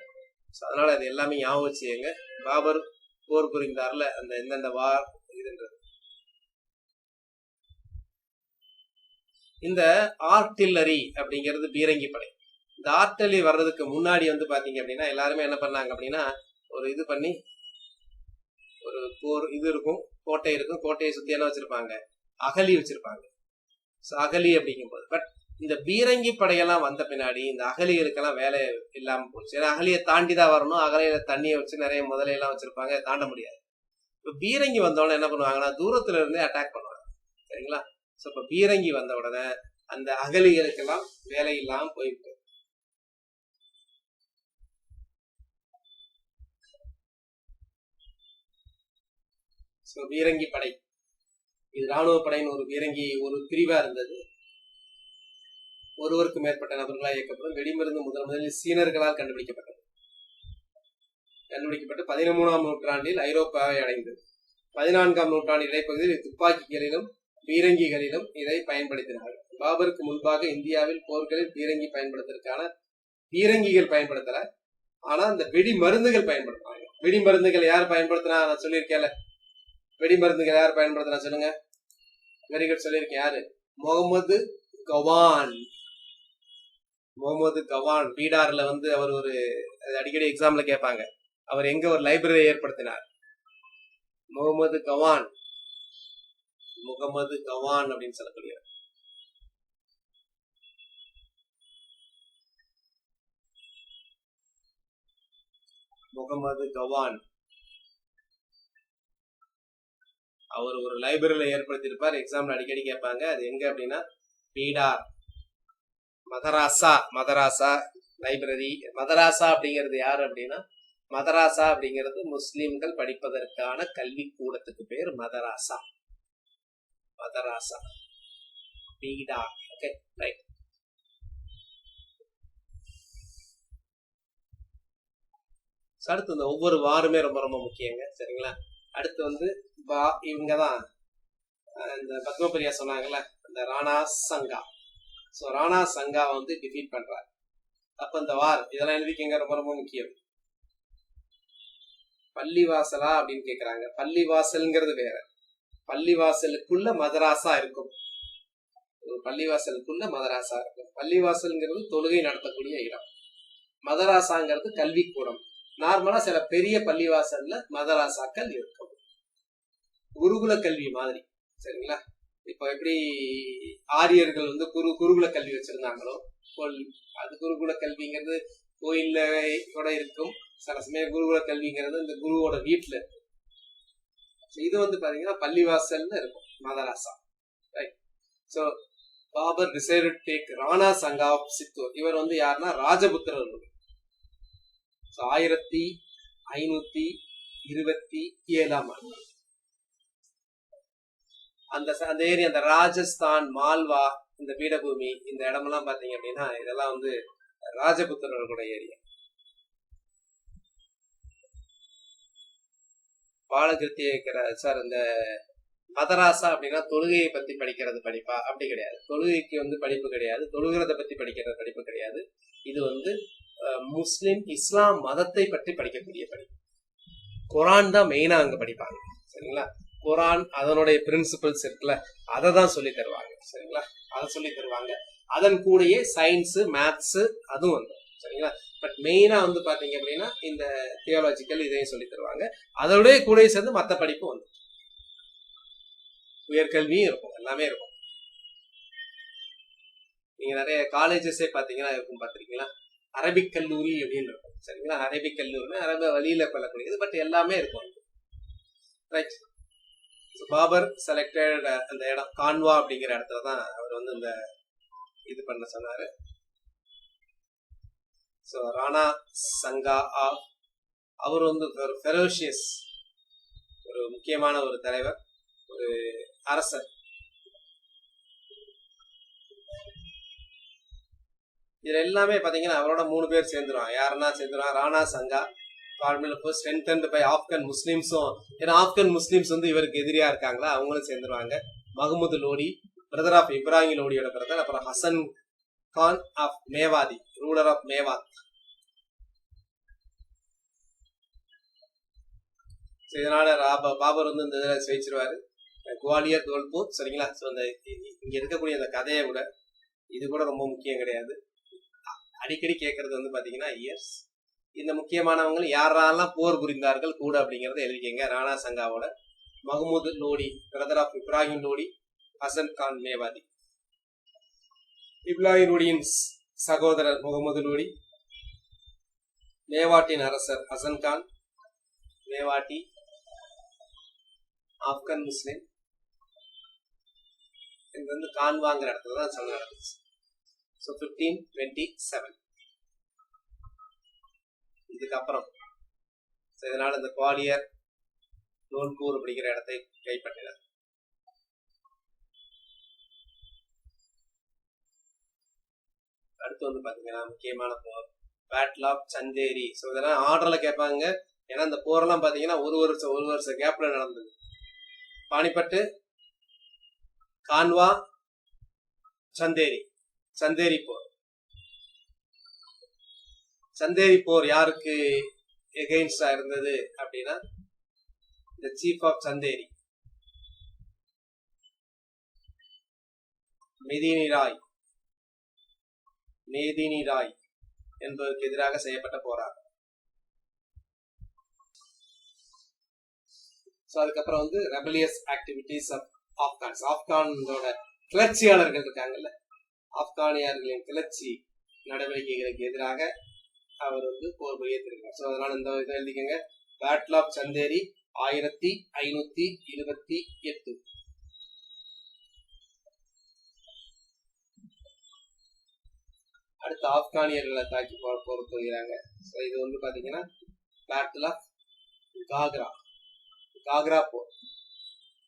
ஸோ அதனால அது எல்லாமே ஞாபகம் வச்சுங்க. பாபர் போர் புரிந்தார்ல அந்த எந்தெந்த வார் இதுன்றது. இந்த ஆர்டில்லரி அப்படிங்கிறது பீரங்கி படை. இந்த ஆர்டில்லரி வர்றதுக்கு முன்னாடி வந்து பாத்தீங்க அப்படின்னா எல்லாருமே என்ன பண்ணாங்க அப்படின்னா ஒரு இது பண்ணி ஒரு போர் இது இருக்கும், கோட்டை இருக்கும், கோட்டையை சுத்தி என்ன வச்சிருப்பாங்க, அகலி வச்சிருப்பாங்க. அகலி அப்படிங்கும்போது பட் இந்த பீரங்கி படையெல்லாம் வந்த பின்னாடி இந்த அகலிகளுக்கெல்லாம் வேலை இல்லாம போச்சு. ஏன்னா அகலியை தாண்டி தான் வரணும், அகலியில தண்ணியை வச்சு நிறைய முதலையெல்லாம் வச்சிருப்பாங்க, தாண்ட முடியாது. இப்ப பீரங்கி வந்தோடனே என்ன பண்ணுவாங்கன்னா தூரத்துல இருந்தே அட்டாக் பண்ணுவாங்க. சரிங்களா? ஸோ இப்போ பீரங்கி வந்த உடனே அந்த அகலிகளுக்கெல்லாம் வேலை இல்லாம போயிட்டு ஸோ பீரங்கி படை இது ராணுவ படையின் ஒரு பீரங்கி ஒரு பிரிவா இருந்தது. ஒருவருக்கு மேற்பட்ட நபர்களால் இயக்கப்படும். வெடிமருந்து முதலில் சீனர்களால் கண்டுபிடிக்கப்பட்டது. கண்டுபிடிக்கப்பட்டு 13ஆம் நூற்றாண்டில் ஐரோப்பாவை அடைந்தது. 14ஆம் நூற்றாண்டு இடைப்பகுதியில் துப்பாக்கிகளிலும் பீரங்கிகளிலும் இதை பயன்படுத்தினார்கள். பாபருக்கு முன்பாக இந்தியாவில் போர்களில் பீரங்கி பயன்படுத்துவதற்கான பீரங்கிகள் பயன்படுத்தல, ஆனா இந்த வெடி மருந்துகள் பயன்படுத்தினாங்க. வெடி மருந்துகள் யார் பயன்படுத்தினா நான் சொல்லியிருக்கேன். வெடி மருந்துகள் யார் பயன்படுத்தினா சொல்லுங்க. வெரி குட், சொல்லியிருக்கேன். யாரு? முகமது கவான். முகமது கவான் பீடார்ல வந்து அவர் ஒரு அடிக்கடி எக்ஸாம்ல கேட்பாங்க, அவர் எங்க ஒரு லைப்ரரி ஏற்படுத்தினார். முகமது கவான், முகமது கவான் அப்படின்னு சொல்லக்கூடிய முகமது கவான் அவர் ஒரு லைப்ரரியில ஏற்படுத்தியிருப்பார். எக்ஸாம்ல அடிக்கடி கேட்பாங்க. அது எங்க அப்படின்னா பீடார், மதராசா லைப்ரரி. மதராசா அப்படிங்கிறது யாரு அப்படின்னா மதராசா அப்படிங்கிறது முஸ்லிம்கள் படிப்பதற்கான கல்வி கூடத்துக்கு பேர் மதராசா. பீடார். Okay, right. அடுத்து இந்த ஒவ்வொரு வாருமே ரொம்ப ரொம்ப முக்கியங்க. சரிங்களா? அடுத்து வந்து இவங்கதான் இந்த பத்மபிரியா சொன்னாங்கல்ல, இந்த ராணா சங்கா. ஸோ ராணா சங்கா வந்து டிஃபீட் பண்றாரு. அப்ப இந்த வார் இதெல்லாம் எழுதிக்கங்க, ரொம்ப ரொம்ப முக்கியம். பள்ளிவாசலா அப்படின்னு கேக்குறாங்க. பள்ளிவாசல்ங்கிறது வேற. பள்ளிவாசலுக்குள்ள மதராசா இருக்கும். ஒரு பள்ளிவாசலுக்குள்ள மதராசா இருக்கும். பள்ளிவாசல்ங்கிறது தொழுகை நடத்தக்கூடிய இடம். மதராசாங்கிறது கல்விக்கூடம். நார்மலா சில பெரிய பள்ளிவாசல்ல மதராசாக்கள் இருக்கும், குருகுல கல்வி மாதிரி. சரிங்களா? இப்போ எப்படி ஆரியர்கள் வந்து குருகுல கல்வி வச்சிருந்தாங்களோ, அது குருகுல கல்விங்கிறது கோயில்ல கூட இருக்கும். சில சமயம் குருகுல கல்விங்கிறது இந்த குருவோட வீட்டுல இருக்கும். இது வந்து பாத்தீங்கன்னா பள்ளிவாசல்னு இருக்கும், மதராசா. Right. So Babur decided to take Rana Sanga of Chittor. இவர் வந்து யாருன்னா ராஜபுத்திரர். 1527ஆம் ஆண்டு அந்த ஏரியா, அந்த ராஜஸ்தான், மால்வா, இந்த பீடபூமி, இந்த இடமெல்லாம் பாத்தீங்க அப்படின்னா இதெல்லாம் வந்து ராஜபுத்திரர்களோட ஏரியா. பாலகிருத்திய சார், இந்த மதராசா அப்படின்னா தொழுகையை பத்தி படிக்கிறது படிப்பா? அப்படி கிடையாது. தொழுகைக்கு வந்து படிப்பு கிடையாது. தொழுகிறத பத்தி படிக்கிறது படிப்பு கிடையாது. இது வந்து முஸ்லிம் இஸ்லாம் மதத்தை பற்றி படிக்கக்கூடிய படிப்பு. குரான் தான் மெயினா அங்க படிப்பாங்க. சரிங்களா? குரான் அதனுடைய பிரின்சிபல்ஸ் இருக்குல்ல, அதை தான் சொல்லி தருவாங்க. சரிங்களா? அதை சொல்லி தருவாங்க. அதன் கூடயே சயின்ஸ், மேத்ஸ் அதுவும் வந்து. சரிங்களா? பட் மெயினா வந்து பாத்தீங்க அப்படின்னா இந்த தியோலாஜிக்கல் இதையும் சொல்லி தருவாங்க. அதோடய கூட சேர்ந்து மற்ற படிப்பு வந்து உயர்கல்வியும் இருக்கும், எல்லாமே இருக்கும். நீங்க நிறைய காலேஜஸே பாத்தீங்கன்னா இருக்கும், பாத்திருக்கீங்களா? அரபிக் கல்லூரி அப்படின்னு இருக்கும். சரிங்களா? அரபிக் கல்லூரினா அரப வழியில கொள்ளக்கூடியது, பட் எல்லாமே இருக்கும். ரைட். பாபர் செலக்டட் அந்த இடம் கான்வா அப்படிங்கிற இடத்துல தான் அவர் வந்து இந்த இது பண்ண சொன்னாரு. ஸோ ராணா சங்கா அவர் வந்து ஒரு ஃபெரோஷியஸ், ஒரு முக்கியமான ஒரு தலைவர், ஒரு அரசர். இதுல எல்லாமே பாத்தீங்கன்னா அவரோட 3 பேர் சேர்ந்துருவாங்க. யாருன்னா சேர்ந்துருவாங்க? Rana Sanga, strengthened by Afghan முஸ்லிம்ஸும், ஏன்னா ஆப்கன் முஸ்லிம்ஸ் வந்து இவருக்கு எதிரியா இருக்காங்களா, அவங்களும் சேர்ந்துருவாங்க. மஹமூது லோடி, பிரதர் ஆஃப் இப்ராஹிம் லோடியோட பிரதர். அப்புறம் Hasan Khan of Mewati, ruler of Mewat. இதனால பாபர் வந்து இந்த இதில் ஜெயிச்சிருவாரு. குவாலியர், தோல்பூர். சரிங்களா? ஸோ அந்த இங்க இருக்கக்கூடிய அந்த கதையை விட இது கூட ரொம்ப முக்கியம் கிடையாது. அடிக்கடி கேட்கறது வந்து பாத்தீங்கன்னா இயர்ஸ், இந்த முக்கியமானவங்க யாரெல்லாம் போர் புரிந்தார்கள் கூட அப்படிங்கறத எழுதிக்கங்க. ராணா சங்காவோட, மஹமூது லோடி, பிரதர் ஆஃப் இப்ராஹிம் லோடி, ஹசன் கான் மேவாதி. இப்ராஹிம் லோடியின் சகோதரர் முகமது லோடி, மேவாட்டின் அரசர் ஹசன் கான் மேவாட்டி, ஆப்கன் முஸ்லிம். இது வந்து கான்வாங்கிற இடத்துல தான் சண்டை நடந்துச்சு. ஸோ 1527 இதுக்கப்புறம். இதனால இந்த குவாலியர், தோல்பூர் அப்படிங்கிற இடத்தை கைப்பற்றினார். அடுத்து வந்து பாத்தீங்கன்னா முக்கியமான போர் பேட்டில் ஆஃப் சந்தேரி. ஸோ இதெல்லாம் ஆர்டர்ல கேட்பாங்க. ஏன்னா இந்த போரெல்லாம் பாத்தீங்கன்னா ஒரு வருஷ கேப்ல நடந்தது. பானிப்பட்டு, கான்வா, சந்தேரி போர். சந்தேரி போர் யாருக்கு எகெயின்ஸ்டா இருந்தது அப்படின்னா the chief of சந்தேரி, மேதினி ராய் என்பதற்கு எதிராக செய்யப்பட்ட போராட்டம். அதுக்கப்புறம் வந்து ரெபலியஸ் ஆக்டிவிட்டிஸ் ஆஃப் ஆப்கான்ஸ். ஆப்கானோட கிளர்ச்சியாளர்கள் இருக்காங்கல்ல, ஆப்கானியர்களின் கிளர்ச்சி நடவடிக்கைகளுக்கு எதிராக அவர் வந்து போர் புரியத்திருக்கார். ஸோ அதனால இந்த இதை எழுதிக்கங்க. Battle of Chanderi 1528. அடுத்து ஆப்கானியர்களை தாக்கி போர் புரிகிறாங்க. ஸோ இது வந்து பாத்தீங்கன்னா பேட்டில் ஆஃப் காக்ரா போர்.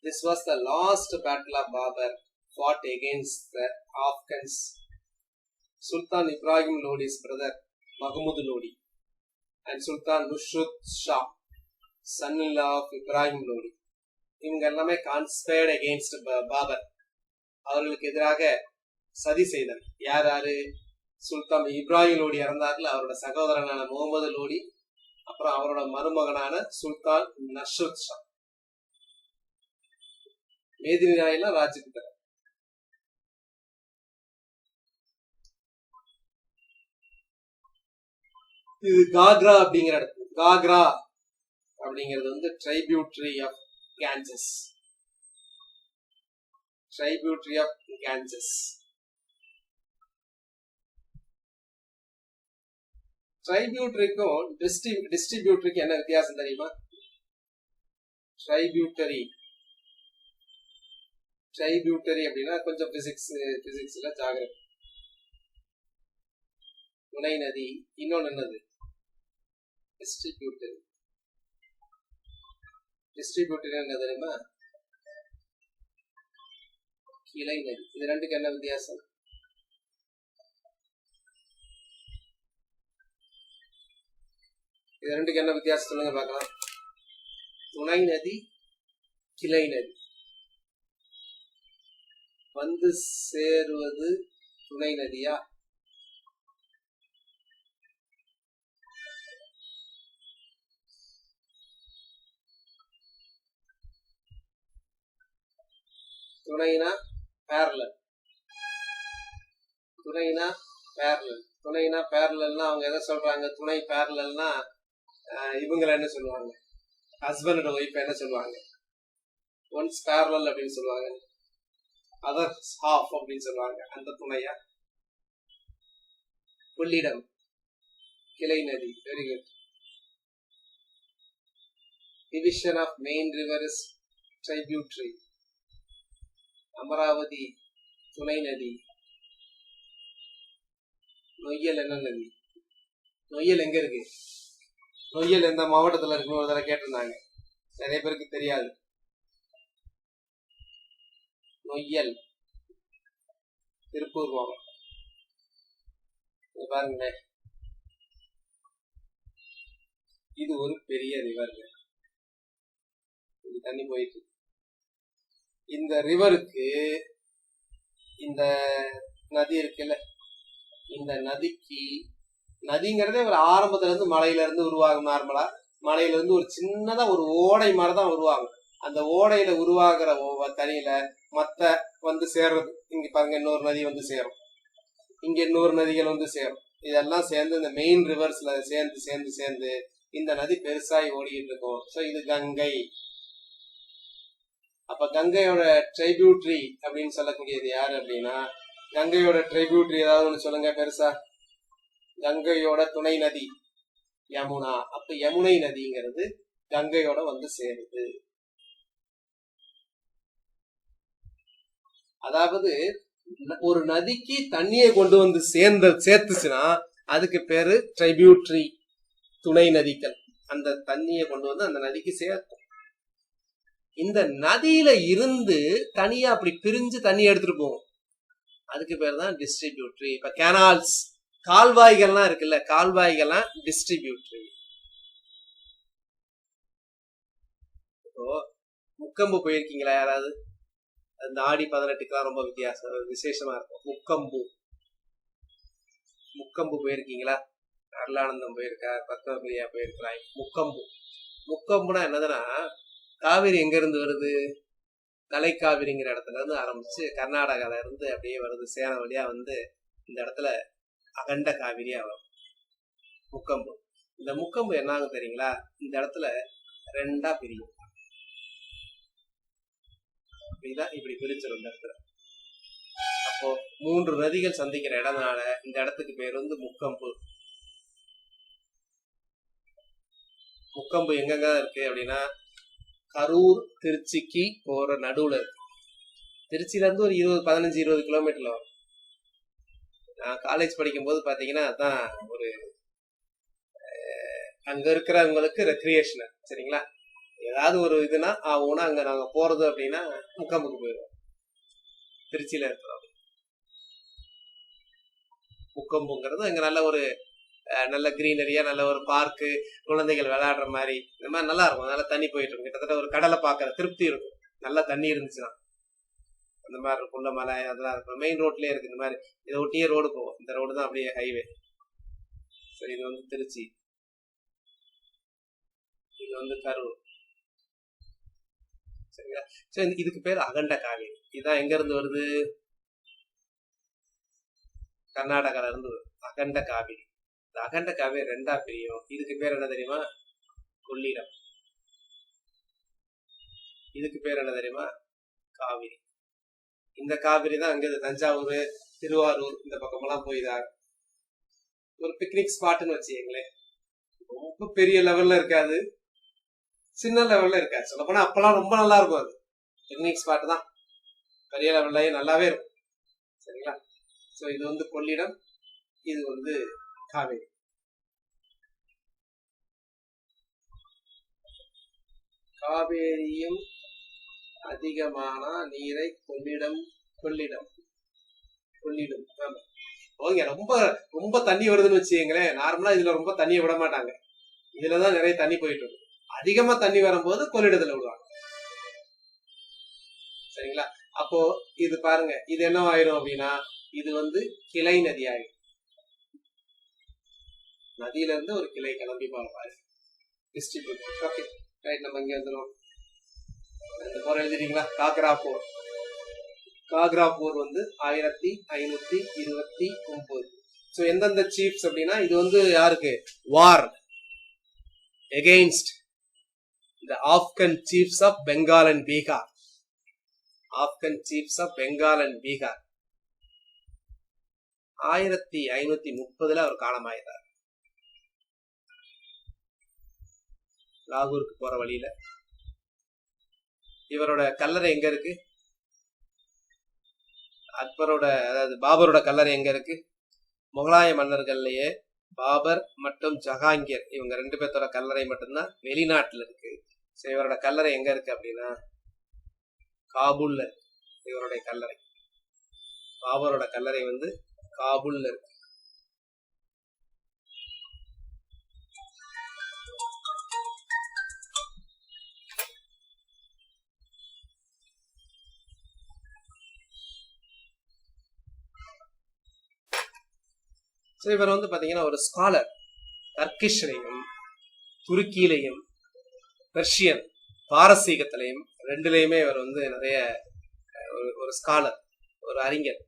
This was the last battle of Babur fought against the Afghans. Sultan Ibrahim Lodi's brother Mahmud Lodi and Sultan Nusrat Shah, son-in-law of Ibrahim Lodi. இவங்க எல்லாமே கான்ஸ்பயர்ட் அகெயின்ஸ்ட் பாபர். அவர்களுக்கு எதிராக சதி செய்தனர். யாரு? சுல்தான் இப்ராஹிம் லோடி இறந்தார்கள், அவரோட சகோதரனான முகமது லோடி, அப்புறம் அவரோட மருமகனான சுல்தான் நஸ்ருத் ஷா. மேதினி ராயெல்லாம் ராஜ்யத்துக்கு தர. இது காக்ரா அப்படிங்கிற இடத்துல. காக்ரா அப்படிங்கிறது வந்து ட்ரைபியூட்டரி ஆஃப் கேன்சஸ். ட்ரைபியூட்டரிக்கும் டிஸ்ட்ரிபியூட்டரிக்கும் என்ன வித்தியாசம் தெரியுமா? ட்ரைபியூட்டரி அப்படின்னா கொஞ்சம் பிசிக்ஸ்ல ஜாகிரபி. துணை நதி. இன்னொன்னு என்னது? டிஸ்ட்ரிபியூட்டரி என்ன தெரியுமா? கிளை நதி. இது ரெண்டுக்கு என்ன வித்தியாசம்? சொல்லுங்க பார்க்கலாம். துணை நதி, கிளை நதி. வந்து சேருவது துணை நதியா? துணைனா பேரலல். துணைனா பேரலல். துணைனா பேரலல்னா அவங்க எதை சொல்றாங்க? துணை பேரலல்னா இவங்களை என்ன சொல்லுவாங்க? ஹஸ்பண்டோட ஒய்ஃப் என்ன சொல்லுவாங்க? ஒன்ஸ் பேரலல் அப்படின்னு சொல்லுவாங்க, அதர் ஹாஃப் அப்படின்னு சொல்லுவாங்க. அந்த துணையா? கொள்ளிடம், கிளை நதி. Very good. Division of main river is tributary. Amaravati துணை நதி. நொய்யல் என்ன நதி? நொய்யல் எங்க இருக்கு? நொய்யல் எந்த மாவட்டத்துல இருக்குன்னு ஒரு தடவை கேட்டிருந்தாங்க, நிறைய பேருக்கு தெரியாது. நொய்யல் திருப்பூர் மாவட்டம். பாருங்களேன், இது ஒரு பெரிய ரிவர். இது தண்ணி போயிட்டு இந்த ரிவருக்கு இந்த நதி இருக்குல்ல, இந்த நதிக்கு, நதிங்கிறதே ஒரு ஆரம்பத்துல இருந்து மலையில இருந்து உருவாகும். நார்மலா மலையில இருந்து ஒரு சின்னதா ஒரு ஓடை மாதிரிதான் உருவாகும். அந்த ஓடையில உருவாகிற தண்ணியில மத்த வந்து சேர்றது. இங்க பாருங்க, இன்னொரு நதி வந்து சேரும், இங்க இன்னொரு நதிகள் வந்து சேரும். இதெல்லாம் சேர்ந்து இந்த மெயின் ரிவர்ஸ்ல சேர்ந்து சேர்ந்து சேர்ந்து இந்த நதி பெருசாகி ஓடிக்கிட்டு இருக்கும். ஸோ இது கங்கை. அப்ப கங்கையோட ட்ரைபியூட்டரி அப்படின்னு சொல்லக்கூடியது யாரு அப்படின்னா, கங்கையோட ட்ரைபியூட்டரி ஏதாவது ஒன்று சொல்லுங்க பெருசா. கங்கையோட துணை நதி யமுனா. அப்ப யமுனை நதிங்கிறது கங்கையோட வந்து சேருது. அதாவது ஒரு நதிக்கு தண்ணியை கொண்டு வந்து சேர்த்துச்சுன்னா அதுக்கு பேரு ட்ரைபியூட்டரி, துணை நதிகள். அந்த தண்ணியை கொண்டு வந்து அந்த நதிக்கு சேர்க்கும். இந்த நதியில இருந்து தனியா அப்படி பிரிஞ்சு தண்ணி எடுத்துட்டு போகும், அதுக்கு பேர் தான் டிஸ்ட்ரிபியூட்டரி. இப்ப கேனால்ஸ், கால்வாய்கள்லாம் இருக்குல்ல, கால்வாய்கள்லாம் டிஸ்ட்ரிபியூட்டரி. இப்போ முக்கம்பு போயிருக்கீங்களா யாராவது? அந்த ஆடி 18க்குலாம் ரொம்ப விசேஷமா இருக்கும். முக்கம்பு போயிருக்கீங்களா? அருளானந்தம் போயிருக்கா, பத்மபிரியா போயிருக்கிறாய். முக்கம்புனா என்னதுன்னா, காவிரி எங்க இருந்து வருது? தலைக்காவிரிங்கிற இடத்துல இருந்து ஆரம்பிச்சு கர்நாடகால இருந்து அப்படியே வருது, சேலம் வழியா வந்து இந்த இடத்துல அகண்ட காவிரியா வரும் முக்கம்பு. இந்த முக்கம்பு என்னாங்க தெரியுங்களா? இந்த இடத்துல ரெண்டா பிரியும். இதுதான் இப்படி பிரிச்சிடும் இந்த இடத்துல. அப்போ 3 நதிகள் சந்திக்கிற இடம்னால இந்த இடத்துக்கு பேர் வந்து முக்கம்பு. முக்கம்பு எங்கெங்க இருக்கு அப்படின்னா, கரூர் திருச்சிக்கு போற நடுவுல இருக்கு. திருச்சியில இருந்து ஒரு 15-20 கிலோமீட்டர்ல வரும். நான் காலேஜ் படிக்கும் போது பாத்தீங்கன்னா அதான் ஒரு அங்க இருக்கிறவங்களுக்கு ரெக்ரியேஷன். சரிங்களா, ஏதாவது ஒரு இதுனா ஆகும்னா அங்க நாங்க போறது அப்படின்னா முக்கம்புக்கு போயிடுவோம். திருச்சியில இருக்கிறோம். முக்கம்புங்கிறது அங்க நல்ல ஒரு நல்ல கிரீனரியா, நல்ல ஒரு பார்க்கு, குழந்தைகள் விளையாடுற மாதிரி இந்த மாதிரி நல்லா இருக்கும். நல்லா தண்ணி போயிட்டு இருக்கும். கிட்டத்தட்ட ஒரு கடலை பார்க்கற திருப்தி இருக்கும். நல்லா தண்ணி இருந்துச்சுன்னா அந்த மாதிரி இருக்கும். உள்ள மலை அதெல்லாம் இருக்கும். மெயின் ரோட்லயே இருக்கு. இந்த மாதிரி இதை ஒட்டியே ரோடு போகும். இந்த ரோடு தான் அப்படியே ஹைவே. சரி, இது வந்து திருச்சி, இது வந்து கரூர். சரிங்களா? சரி, இதுக்கு பேர் அகண்ட காவிரி. இதுதான் எங்க இருந்து வருது? கர்நாடகால இருந்து வருது. அகண்ட காவிரி. இந்த அகண்ட காவிரி ரெண்டா பிரியும். இதுக்கு பேர் என்ன தெரியுமா? கொள்ளிடம். இதுக்கு பேர் என்ன தெரியுமா? காவிரி. இந்த காவிரி தான் அங்க தஞ்சாவூர், திருவாரூர் இந்த பக்கமெல்லாம் போய்தான் ஒரு பிக்னிக் ஸ்பாட்னு வச்சுக்கீங்களேன். ரொம்ப பெரிய லெவல்ல இருக்காது, சின்ன லெவல்ல இருக்காது. சொல்ல போனா அப்பெல்லாம் ரொம்ப நல்லா இருக்கும். அது பிக்னிக் ஸ்பாட் தான், பெரிய லெவல்ல நல்லாவே இருக்கும். சரிங்களா? சோ இது வந்து கொள்ளிடம், இது வந்து காவேரி. காவேரியும் அதிகமான நீரை கொள்ளிடம் ஓகே. ரொம்ப ரொம்ப தண்ணி வருதுன்னு வச்சுக்கீங்களேன். நார்மலா இதுல ரொம்ப தண்ணியை விட மாட்டாங்க. இதுலதான் நிறைய தண்ணி போயிட்டு இருக்கும். அதிகமா தண்ணி வரும்போது கொள்ளிடத்துல விடுவாங்க. சரிங்களா? அப்போ இது பாருங்க, இது என்ன ஆயிரும் அப்படின்னா, இது வந்து கிளை நதி ஆயிடும். நதியில இருந்து ஒரு கிளை கிளம்பி பாரு டிஸ்ட்ரிபியூட். ஓகே ரைட், நம்ம இங்க வந்துடும். இந்த போற எழுதிட்டீங்களா? காக்கரா போர். காக்ரா போர் வந்து 1529. ஸோ எந்தெந்த சீஃப்ஸ் அப்படின்னா இது வந்து யாருக்கு war against the Afghan chiefs of Bengal and Bihar. Afghan chiefs of Bengal and Bihar 1530 அவர் காலமாயிட்டார். லாகூருக்கு போற வழியில. இவரோட கல்லறை எங்க இருக்கு? அக்பரோட அதாவது பாபரோட கல்லறை எங்க இருக்கு? முகலாய மன்னர்கள்லயே பாபர் மற்றும் ஜஹாங்கீர் இவங்க 2 பேர்த்தோட கல்லறை மட்டும்தான் வெளிநாட்டுல இருக்கு. ஸோ இவரோட கல்லறை எங்க இருக்கு அப்படின்னா காபூல்ல இருக்கு. இவருடைய கல்லறை பாபரோட கல்லறை வந்து காபூல்ல இருக்கு. ஸோ இவர் வந்து பாத்தீங்கன்னா ஒரு ஸ்காலர். டர்க்கிஷ்லையும் துருக்கியிலையும் பெர்ஷியன் பாரசீகத்திலையும் 2லையுமே இவர் வந்து நிறைய ஒரு ஸ்காலர், ஒரு அறிஞர்.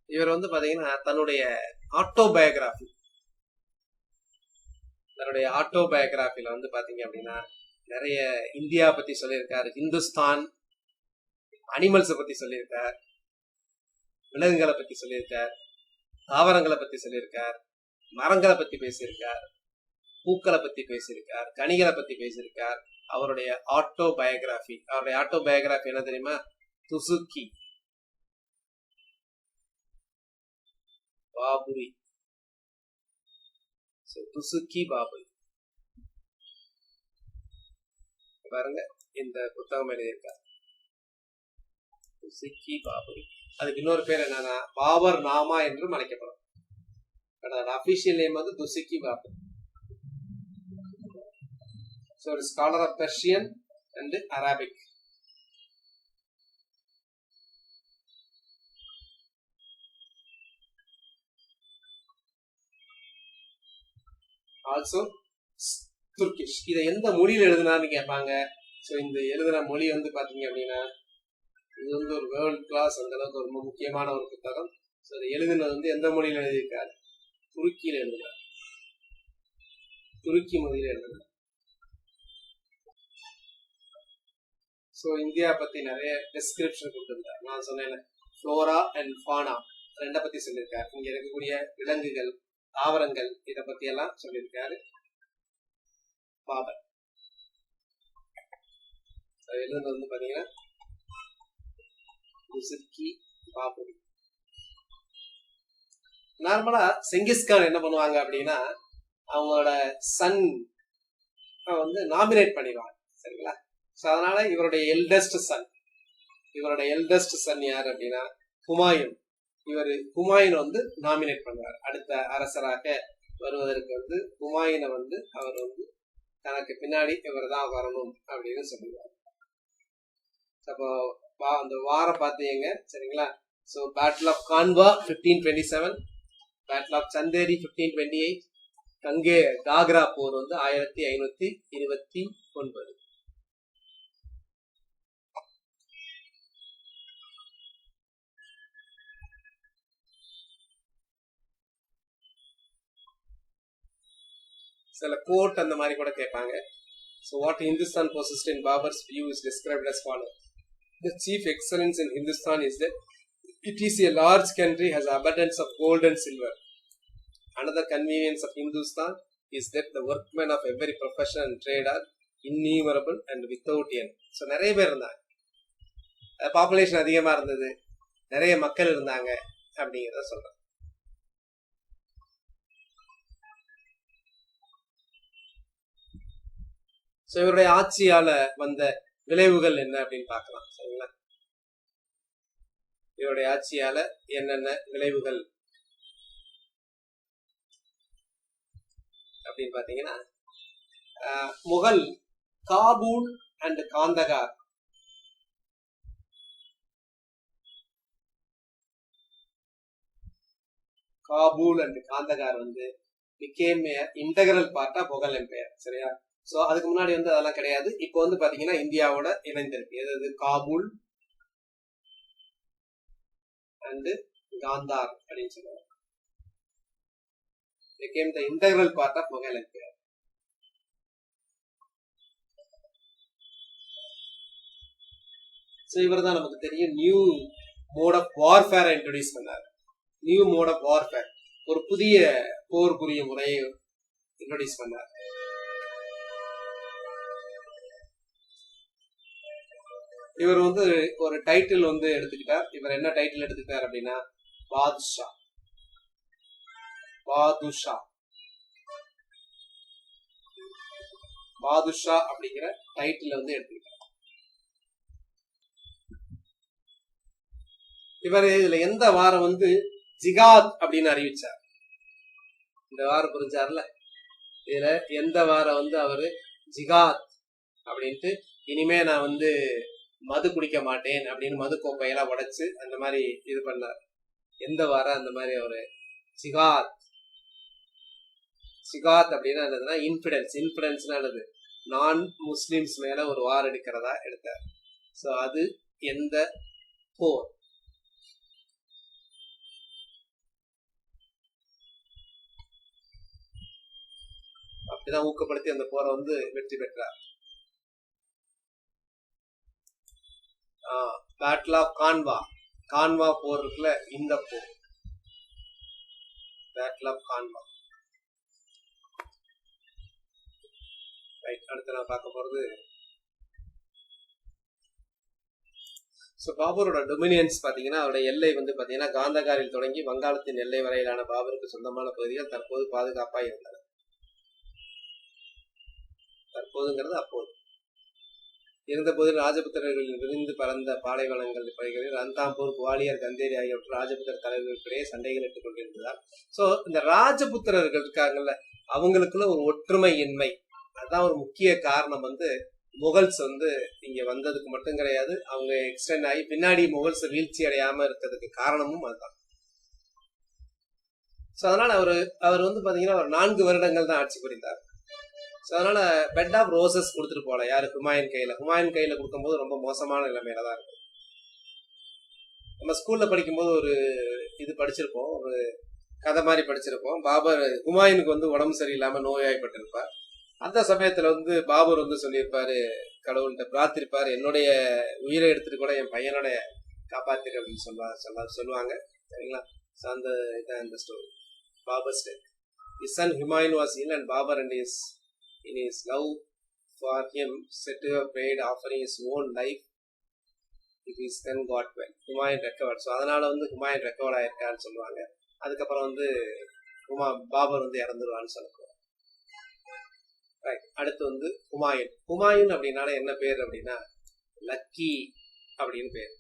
இவர் வந்து பாத்தீங்கன்னா தன்னுடைய ஆட்டோபயோகிராஃபில வந்து பாத்தீங்க அப்படின்னா நிறைய இந்தியா பத்தி சொல்லியிருக்காரு, ஹிந்துஸ்தான் அனிமல்ஸை பத்தி சொல்லியிருக்கார், விலங்குகளை பத்தி சொல்லியிருக்கார், தாவரங்களை பத்தி சொல்லியிருக்கார், மரங்களை பத்தி பேசியிருக்கார், பூக்களை பத்தி பேசியிருக்கார், கனிகளை பத்தி பேசியிருக்கார். அவருடைய ஆட்டோபயோகிராஃபி என்ன தெரியுமா? துசுக்கி பாபுரி. துசுக்கி பாபுரி பாருங்க, இந்த புத்தகம் எழுதியிருக்கார் துசுக்கி பாபுரி. அதுக்கு இன்னொரு பேர் என்னன்னா பாபர் நாமா என்றும் அழைக்கப்படும். அபிஷியல் நேம் வந்து துசுக்கி பாபுரி. So a scholar of Persian and Arabic. Also Turkish. இதை எந்த மொழியில எழுதுனான்னு கேட்பாங்க. ஸோ இந்த எழுதுன மொழி வந்து பாத்தீங்க அப்படின்னா இது வந்து ஒரு வேர்ல்ட் கிளாஸ், அந்த அளவுக்கு ரொம்ப முக்கியமான ஒரு புத்தகம். ஸோ இதை எழுதுனது வந்து எந்த மொழியில எழுதியிருக்காரு? துருக்கியில எழுதுனார். துருக்கி மொழியில எழுதுனார். ஸோ இந்தியா பத்தி நிறைய டிஸ்கிரிப்ஷன் கொடுத்துருந்தார். நான் சொன்னேன் ஃப்ளோரா அண்ட் ஃபானா 2 பத்தி சொல்லியிருக்காரு. இங்க இருக்கக்கூடிய விலங்குகள், தாவரங்கள், இதை பத்தி எல்லாம் சொல்லியிருக்காரு பாபர். எழுதுனது வந்து பாத்தீங்கன்னா துசுக்கி பாபுரி. நார்மலா செங்கிஸ்கான் என்ன பண்ணுவாங்க அப்படின்னா அவங்களோட சன் வந்து நாமினேட் பண்ணிடுவாங்க, சரிங்களா? ஸோ அதனால இவருடைய எல்டஸ்ட் சன் யார் அப்படின்னா ஹுமாயூன். ஹுமாயூன் வந்து நாமினேட் பண்ணுவார். அடுத்த அரசராக வருவதற்கு வந்து ஹுமாயூனை வந்து அவர் வந்து தனக்கு பின்னாடி இவர் தான் வரணும் அப்படின்னு சொல்லுவார். அப்போ அந்த வாரம் பார்த்தீங்க, சரிங்களா? So battle of Khanwa 1527, battle of Chanderi 1528, கங்கே காக்ரா போர் வந்து 1529. சில கோட் அந்த மாதிரி கூட கேட்பாங்க. So what Hindustan possessed in Babur's view is described as follows. The chief excellence in Hindustan is that it is a large country, has abundance of gold and silver. Another convenience of Hindustan is that the workmen of every profession and trade are innumerable and without end. So நிறைய பேர் இருந்தாங்க, பாப்புலேஷன் அதிகமா இருந்தது, நிறைய மக்கள் இருந்தாங்க அப்படிங்கிறத சொல்றேன். ஸோ இவருடைய ஆட்சியால வந்த விளைவுகள் என்ன அப்படின்னு பார்க்கலாம், சரிங்களா? இவருடைய ஆட்சியால என்னென்ன விளைவுகள் அப்படின்னு பாத்தீங்கன்னா முகல் காபூல் அண்ட் காந்தகார் வந்து became an integral part of Mughal Empire. சரியா? ஸோ அதுக்கு முன்னாடி வந்து அதெல்லாம் கிடையாது. இப்போ வந்து பாத்தீங்கன்னா இந்தியாவோட இணைந்திருக்கு. எது காபூல் அண்ட் காந்தார் அப்படின்னு சொல்லுவாங்க. became the integral part of Mughal Empire. So இவர் தான் நமக்கு தெரியும் நியூ மோட் ஆஃப் வார்ஃபேரை இன்ட்ரோடியூஸ் பண்ணார். நியூ மோட் ஆஃப் வார்ஃபேர், ஒரு புதிய போர் புரிய முறையை இன்ட்ரோடியூஸ் பண்ணார். இவர் வந்து ஒரு டைட்டில் வந்து எடுத்துக்கிட்டார். இவர் என்ன டைட்டில் எடுத்துக்கிட்டார் அப்படின்னா பாதுஷா. பாதுஷா பாதுஷா அப்படிங்கிற டைட்டில் வந்து எடுத்துக்கிட்டார். இவர் இதுல எந்த வாரம் வந்து ஜிகாத் அப்படின்னு அறிவிச்சார். இந்த வாரம் புரிஞ்சார்ல, இதுல எந்த வாரம் வந்து அவரு ஜிகாத் அப்படின்ட்டு இனிமே நான் வந்து மது குடிக்க மாட்டேன் அப்படின்னு மது கோப்பையெல்லாம் உடைச்சு அந்த மாதிரி இது பண்ணார். எந்த வாரம் அந்த மாதிரி அவரு ஜிகாத். ஜிகாத் அப்படின்னா என்னதுன்னா இன்ஃபிடன்ஸ். இன்ஃபிடன்ஸ்னா என்னது, நான் முஸ்லிம்ஸ் மேல ஒரு வார் எடுக்கிறதா எடுத்தார். ஸோ அது எந்த போர்? அப்படிதான் ஊக்கப்படுத்தி அந்த போரை வந்து வெற்றி பெற்றார். Battle of Khanwa. கான்வா போர் இருக்குல்ல, இந்த போர் பேட்டில் ஆஃப் கான்வா. ரைட், அடுத்து நான் பார்க்க போறது பாபரோட டொமினியன்ஸ் பாத்தீங்கன்னா அவருடைய எல்லை வந்து பாத்தீங்கன்னா காந்தகாரில் தொடங்கி வங்காளத்தின் எல்லை வரையிலான பாபருக்கு சொந்தமான பகுதிகள் தற்போது பாதுகாப்பா இருந்தன. தற்போதுங்கிறது அப்போது இருந்த போது ராஜபுத்திரர்களின் விரிந்து பறந்த பாலைவனங்கள் பகுதிகளில் ரந்தாம்பூர், குவாலியர், கந்தேரி ஆகியவற்றை ராஜபுத்திர தலைவர்களுக்கிடையே சண்டைகள் இட்டுக் கொண்டிருந்ததால் சோ இந்த ராஜபுத்திரர்கள் இருக்காங்கல்ல, அவங்களுக்குள்ள ஒரு ஒற்றுமையின்மை, அதான் ஒரு முக்கிய காரணம். வந்து முகல்ஸ் வந்து இங்க வந்ததுக்கு மட்டும் கிடையாது, அவங்க எக்ஸ்டெண்ட் ஆகி பின்னாடி முகல்ஸ் வீழ்ச்சி அடையாம இருக்கிறதுக்கு காரணமும் அதுதான். சோ அதனால அவர் வந்து பாத்தீங்கன்னா ஒரு 4 வருடங்கள் தான் ஆட்சி புரிந்தார். ஸோ அதனால பெட் ஆஃப் ரோசஸ் கொடுத்துட்டு போகல யாரு, ஹுமாயூன் கையில. ஹுமாயூன் கையில கொடுக்கும்போது ரொம்ப மோசமான நிலைமையில தான் இருக்கும். நம்ம ஸ்கூல்ல படிக்கும்போது ஒரு இது படிச்சிருப்போம், ஒரு கதை மாதிரி படிச்சிருப்போம். பாபர் ஹுமாயூனுக்கு வந்து உடம்பு சரியில்லாம நோய்வாய்ப்பட்டிருப்பார். அந்த சமயத்துல வந்து பாபர் வந்து சொல்லியிருப்பாரு, கடவுள்கிட்ட பிரார்த்திருப்பாரு, என்னுடைய உயிரை எடுத்துட்டு கூட என் பையனோட காப்பாத்திரு அப்படின்னு சொல்லுவாங்க. சரிங்களா? ஸோ அந்த இதான் இந்த story. Babur state. His son Humayun was ill and Babur and in his love for him said to have prayed offering his own life if his then got well. Humayun recovered. So அதனால வந்து ஹுமாயூன் ரெக்கவர்ட் ஆயிருக்கான்னு சொல்லுவாங்க. அதுக்கப்புறம் வந்து பாபர் வந்து இறந்துருவான்னு சொல்லுவாங்க. ரைட், அடுத்து வந்து ஹுமாயூன். ஹுமாயூன் அப்படின்னால என்ன பேர் அப்படின்னா லக்கி அப்படின்னு பேர்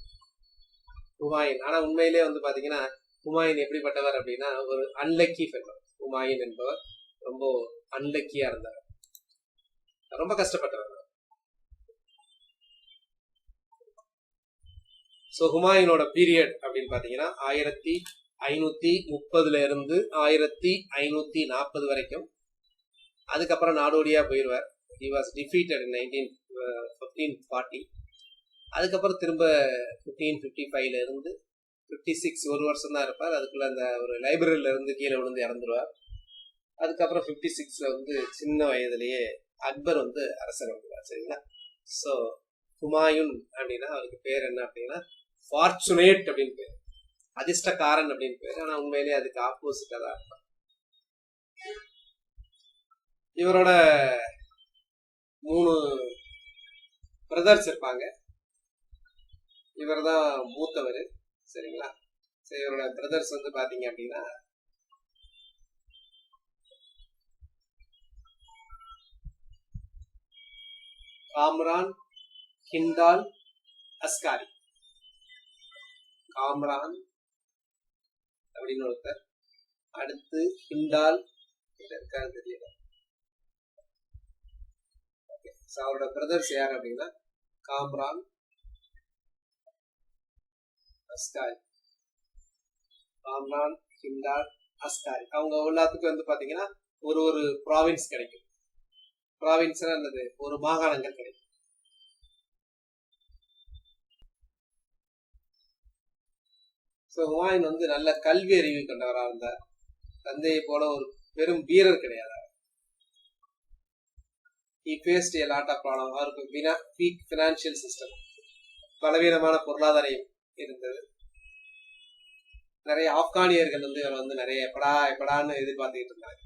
ஹுமாயூன். ஆனா உண்மையிலே வந்து பாத்தீங்கன்னா ஹுமாயூன் எப்படிப்பட்டவர் அப்படின்னா ஒரு அன்லக்கி ஃபெல்லோ. ஹுமாயூன் என்பவர் ரொம்ப அன்லக்கியா இருந்தார், ரொம்ப கஷ்டப்பட்டவர். சோ ஹுமாயூனோட பீரியட் அப்படின்னு பாத்தீங்கன்னா 1530 இருந்து 1540 வரைக்கும். அதுக்கப்புறம் நாடோடியா போயிடுவார். he was defeated in 1540. அதுக்கப்புறம் திரும்ப 1555 இருந்து 56 ஒரு வருஷம் தான் இருப்பார். அதுக்குள்ள அந்த ஒரு லைப்ரரியில இருந்து கீழே விழுந்து இறந்துருவார். அதுக்கப்புறம் 56 வந்து சின்ன வயதுலயே அக்பர் வந்து அரசர் வந்துருவார். சரிங்களா? ஸோ ஹுமாயூன் அப்படின்னா அவருக்கு பேர் என்ன அப்படின்னா ஃபார்ச்சுனேட் அப்படின்னு பேர், அதிர்ஷ்டக்காரன் அப்படின்னு பேர். ஆனா உண்மையிலேயே அதுக்கு ஆப்போசிட்டா தான் இருப்பார். இவரோட 3 பிரதர்ஸ் இருப்பாங்க. இவர் தான் மூத்தவர். சரிங்களா? சரி, இவரோட பிரதர்ஸ் வந்து பாத்தீங்க அப்படின்னா காம்ரான், ஹிண்டால், அஸ்காரி. காம்ரான் அப்படின்னு ஒருத்தர், அடுத்து ஹிண்டால் இருக்காரு தெரியல. அவரோட பிரதர்ஸ் யார் அப்படின்னா காம்ரான், அஸ்காரி. காம்ரான், ஹிண்டால், அஸ்காரி. அவங்க எல்லாத்துக்கும் வந்து பாத்தீங்கன்னா ஒரு ப்ராவின்ஸ் கிடைக்கும். ப்ராவின்ஸ் என்னது, ஒரு மாகாணங்கள் கிடைக்கும். ஹுமாயூன் வந்து நல்ல கல்வி அறிவு கொண்டவராக இருந்தார். தந்தையை போல ஒரு பெரும் வீரர் கிடையாது. He faced a lot of problem. அவருக்கு weak financial system, பலவீனமான பொருளாதாரம் இருந்தது. நிறைய ஆப்கானியர்கள் வந்து இவர் வந்து நிறைய எப்படான்னு எதிர்பார்த்துக்கிட்டு இருந்தாங்க.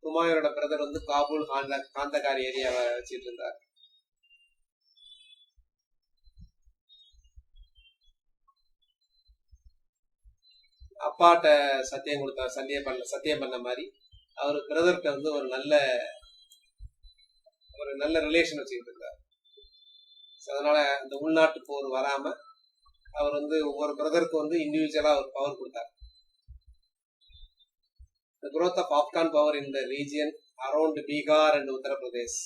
ஹுமாயூனோட பிரதர் வந்து காபூல் காந்தகார் ஏரியாவை வச்சுட்டு இருந்தார். அப்பாட்ட சத்தியம் கொடுத்தார், சத்தியம் பண்ண மாதிரி அவர் பிரதர்கிட்ட வந்து ஒரு நல்ல ரிலேஷன் வச்சுக்கிட்டு இருந்தார். அதனால அந்த உள்நாட்டு போர் வராம அவர் வந்து ஒவ்வொரு பிரதருக்கும் வந்து இண்டிவிஜுவலா ஒரு பவர் கொடுத்தார். The growth of Afghan power in the region around Bihar and Uttar Pradesh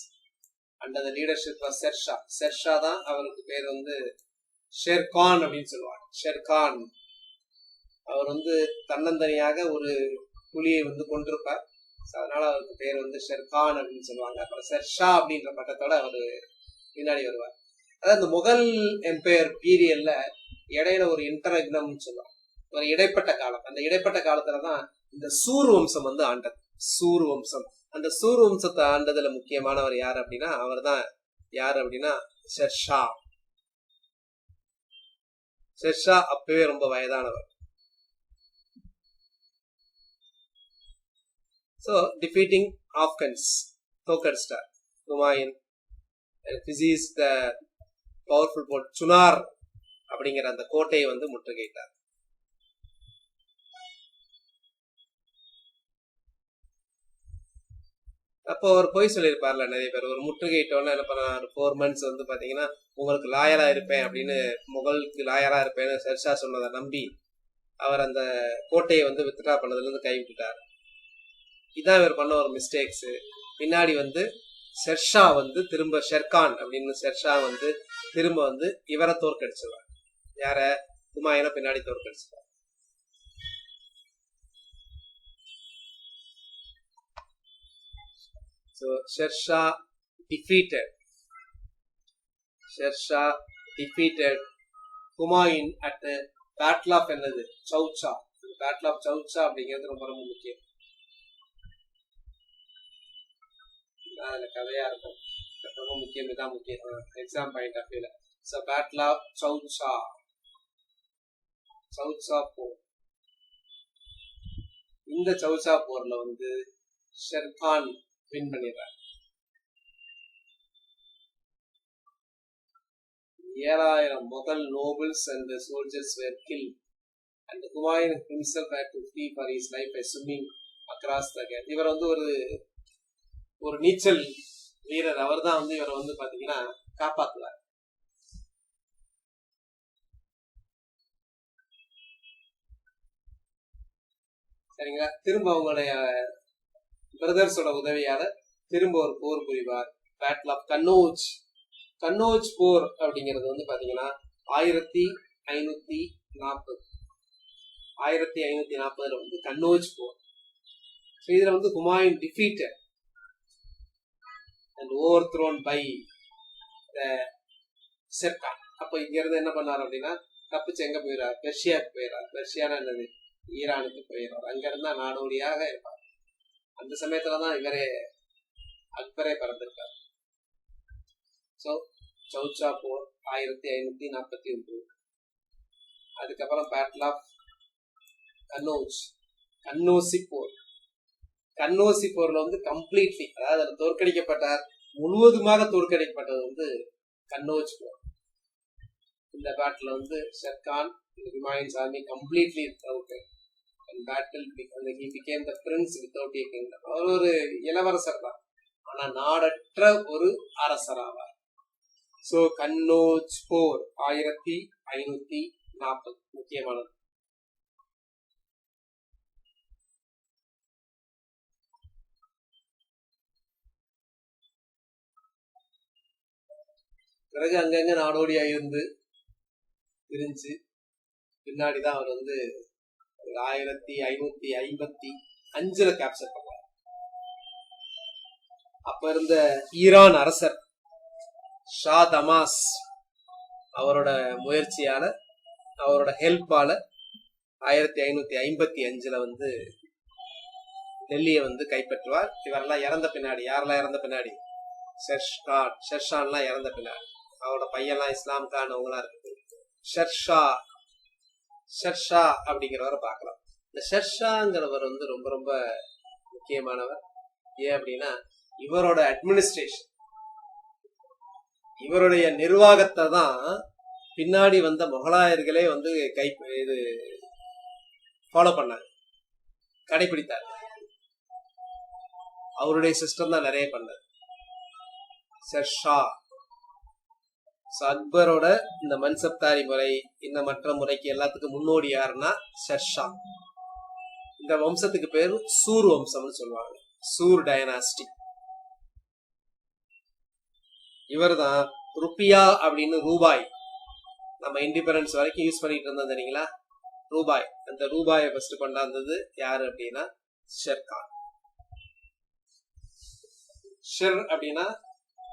under the leadership of Sher Shah தான் அவருக்கு பேர் வந்து ஷெர்கான் அப்படின்னு சொல்லுவாங்க. ஷெர்கான் அவர் வந்து தன்னந்தனியாக ஒரு புலியை வந்து கொண்டிருப்பார். அதனால அவருக்கு பேர் வந்து ஷெர்கான் அப்படின்னு சொல்லுவாங்க. அப்புறம் ஷெர்ஷா அப்படின்ற பட்டத்தோட அவர் பின்னாடி வருவார். அதாவது இந்த முகல் எம்பையர் பீரியட்ல இடையில ஒரு இன்டர்ரெக்னம் சொல்லுவாங்க, ஒரு இடைப்பட்ட காலம். அந்த இடைப்பட்ட காலத்துலதான் இந்த சூர் வம்சம் வந்து ஆண்டது. சூர் வம்சம், அந்த சூர் வம்சத்தை ஆண்டதுல முக்கியமானவர் யார் அப்படின்னா அவர் தான் யார் அப்படின்னா ஷெர்ஷா. ஷெர்ஷா அப்பவே ரொம்ப வயதானவர். So defeating Afghans, தோக்கடிச்சிட்டார் Humayun. This the powerful fort Chunar அப்படிங்கிற அந்த கோட்டையை வந்து முற்றுகையிட்டார். அப்போ அவர் போய் சொல்லியிருப்பார்ல நிறைய பேர், ஒரு முற்றுகையிட்டோன்னு என்ன பண்ண 4 months வந்து பாத்தீங்கன்னா உங்களுக்கு லாயரா இருப்பேன் அப்படின்னு, முகலுக்கு லாயரா இருப்பேன்னு ஷெர்ஷா சொன்னதை நம்பி அவர் அந்த கோட்டையை வந்து வித்ட்ரா பண்ணதுல இருந்து கைவிட்டுட்டார். இதான் இவர் பண்ண ஒரு மிஸ்டேக்ஸ். பின்னாடி வந்து ஷெர்ஷா வந்து திரும்ப ஷெர்கான் அப்படின்னு ஷெர்ஷா வந்து திரும்ப வந்து இவரை தோற்கடிச்சிருவார். யார? ஹுமாயூனை பின்னாடி தோற்கடிச்சிருவார். So Sher Shah defeated Humayun at the Battle of என்னது சௌச்சா. Battle of சௌச்சா அப்படிங்கிறது ரொம்ப ரொம்ப முக்கியம். அதுல கதையா இருக்கும், ரொம்ப முக்கியம். இதான் முக்கியம் எக்ஸாம் பாயிண்ட் ஆஃப் வியூல. So Battle of சௌச்சா போர். இந்த சௌச்சா போர்ல வந்து ஷெர்கான் வின் பண்ணிடுறார். 7000 முதல் nobles and the soldiers were killed and Humayun himself had to flee for his life by swimming across the gap. இவர் வந்து ஒரு நீச்சல் வீரர். அவர் தான் வந்து இவரை வந்து பாத்தீங்கன்னா காப்பாத்துவார். சரிங்களா? திரும்ப அவங்களுடைய பிரதர்ஸோட உதவியால திரும்ப ஒரு போர் புரிவார். Battle of Kannauj. கன்னோஜ் போர் அப்படிங்கிறது வந்து பாத்தீங்கன்னா 1540 வந்து கன்னோஜ் போர். இதுல வந்து Humayun defeated and overthrown by the Sherkan. அப்ப இங்க இருந்து என்ன பண்ணாரு அப்படின்னா தப்பிச்சு எங்க போயிடார்? பெர்ஷியாவுக்கு போயிடார். பெர்ஷியானா என்னது? ஈரானுக்கு போயிடார். அங்க இருந்தா நாடோடியாக இருப்பார். அந்த சமயத்துலதான் அக்பரே பிறந்திருக்கார். சோ சௌச்சா போர் 1541. அதுக்கப்புறம் பேட்டில் ஆஃப் கன்னோசி போர். கன்னோசி போர்ல வந்து கம்ப்ளீட்லி, அதாவது தோற்கடிக்கப்பட்டார், முழுவதுமாக தோற்கடிக்கப்பட்டது வந்து கன்னோஜ் போர். இந்த பேட்டில் வந்து Sher Khan Humayun's army completely routed and battle he became the prince without a kingdom. அவர் ஒரு இளவரசர் தான், ஆனா நாடற்ற ஒரு அரசர் ஆவார். சோ கன்னோஜ் போர் 1540 முக்கியமானது. பிறகு அங்கங்க நாடோடியா இருந்து பிரிஞ்சு பின்னாடிதான் அவர் வந்து 1555 கேப்சர் பண்ணார். அப்ப இருந்த ஈரான் அரசர் ஷா தமாஸ் அவரோட முயற்சியால, அவரோட ஹெல்ப்பால 1555 வந்து டெல்லியை வந்து கைப்பற்றுவார். இவரெல்லாம் இறந்த பின்னாடி, யாரெல்லாம் இறந்த பின்னாடி, ஷெர்ஷான்லாம் இறந்த பின்னாடி, அவரோட பையன்லாம் இஸ்லாம் கான் அவங்களாம் இருக்கு. ஷெர்ஷா அப்படிங்கிறவரை பார்க்கலாம். இந்த ஷெர்ஷாங்கிறவர் வந்து ரொம்ப ரொம்ப முக்கியமானவர். ஏன் அப்படின்னா இவரோட அட்மினிஸ்ட்ரேஷன், இவருடைய நிர்வாகத்தை தான் பின்னாடி வந்த முகலாயர்களே வந்து இது ஃபாலோ பண்ணாங்க, கடைபிடித்தார். அவருடைய சிஸ்டம் தான் நிறைய பண்ணார் ஷெர்ஷா. அக்பரோட இந்த மன்சப்தாரி முறை, இந்த மற்ற முறைக்கு எல்லாத்துக்கும் முன்னோடி யாருன்னா ஷெர்ஷா. இந்த வம்சத்துக்கு பேரு சூர் வம்சம்னு சொல்லுவாங்க, சூர் டைனாஸ்டி. இவர் தான் ருப்பியா அப்படின்னு ரூபாய், நம்ம இண்டிபெண்டன்ஸ் வரைக்கும் யூஸ் பண்ணிட்டு இருந்தோம் தெரியுங்களா, ரூபாய். அந்த ரூபாயை ஃபர்ஸ்ட் கொண்டாந்தது யாரு அப்படின்னா ஷெர்கான். ஷெர் அப்படின்னா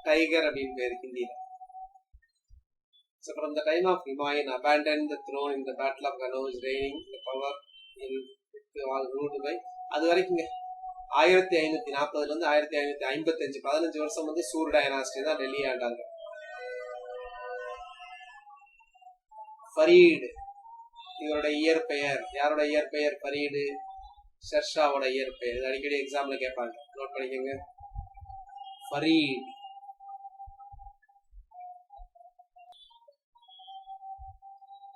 டைகர் அப்படின்னு பேரு ஹிந்தியில. So from the time of Humayun abandoned the throne in the battle of Kannauj, reigning the power in all ruled by, அது வரைக்குங்க 1540 இருந்து 1555 15 வருஷம் வந்து சூர் டைனாஸ்டி தான் டெல்லி ஆண்டாங்க. ஃபரீட் இவருடைய இயற்பெயர். யாரோட இயற்பெயர்? ஃபரீடு, ஷெர்ஷாவோட இயற்பெயர். இது அடிக்கடி எக்ஸாம்ல கேட்பாங்க, நோட் பண்ணிக்கோங்க. ஃபரீட்.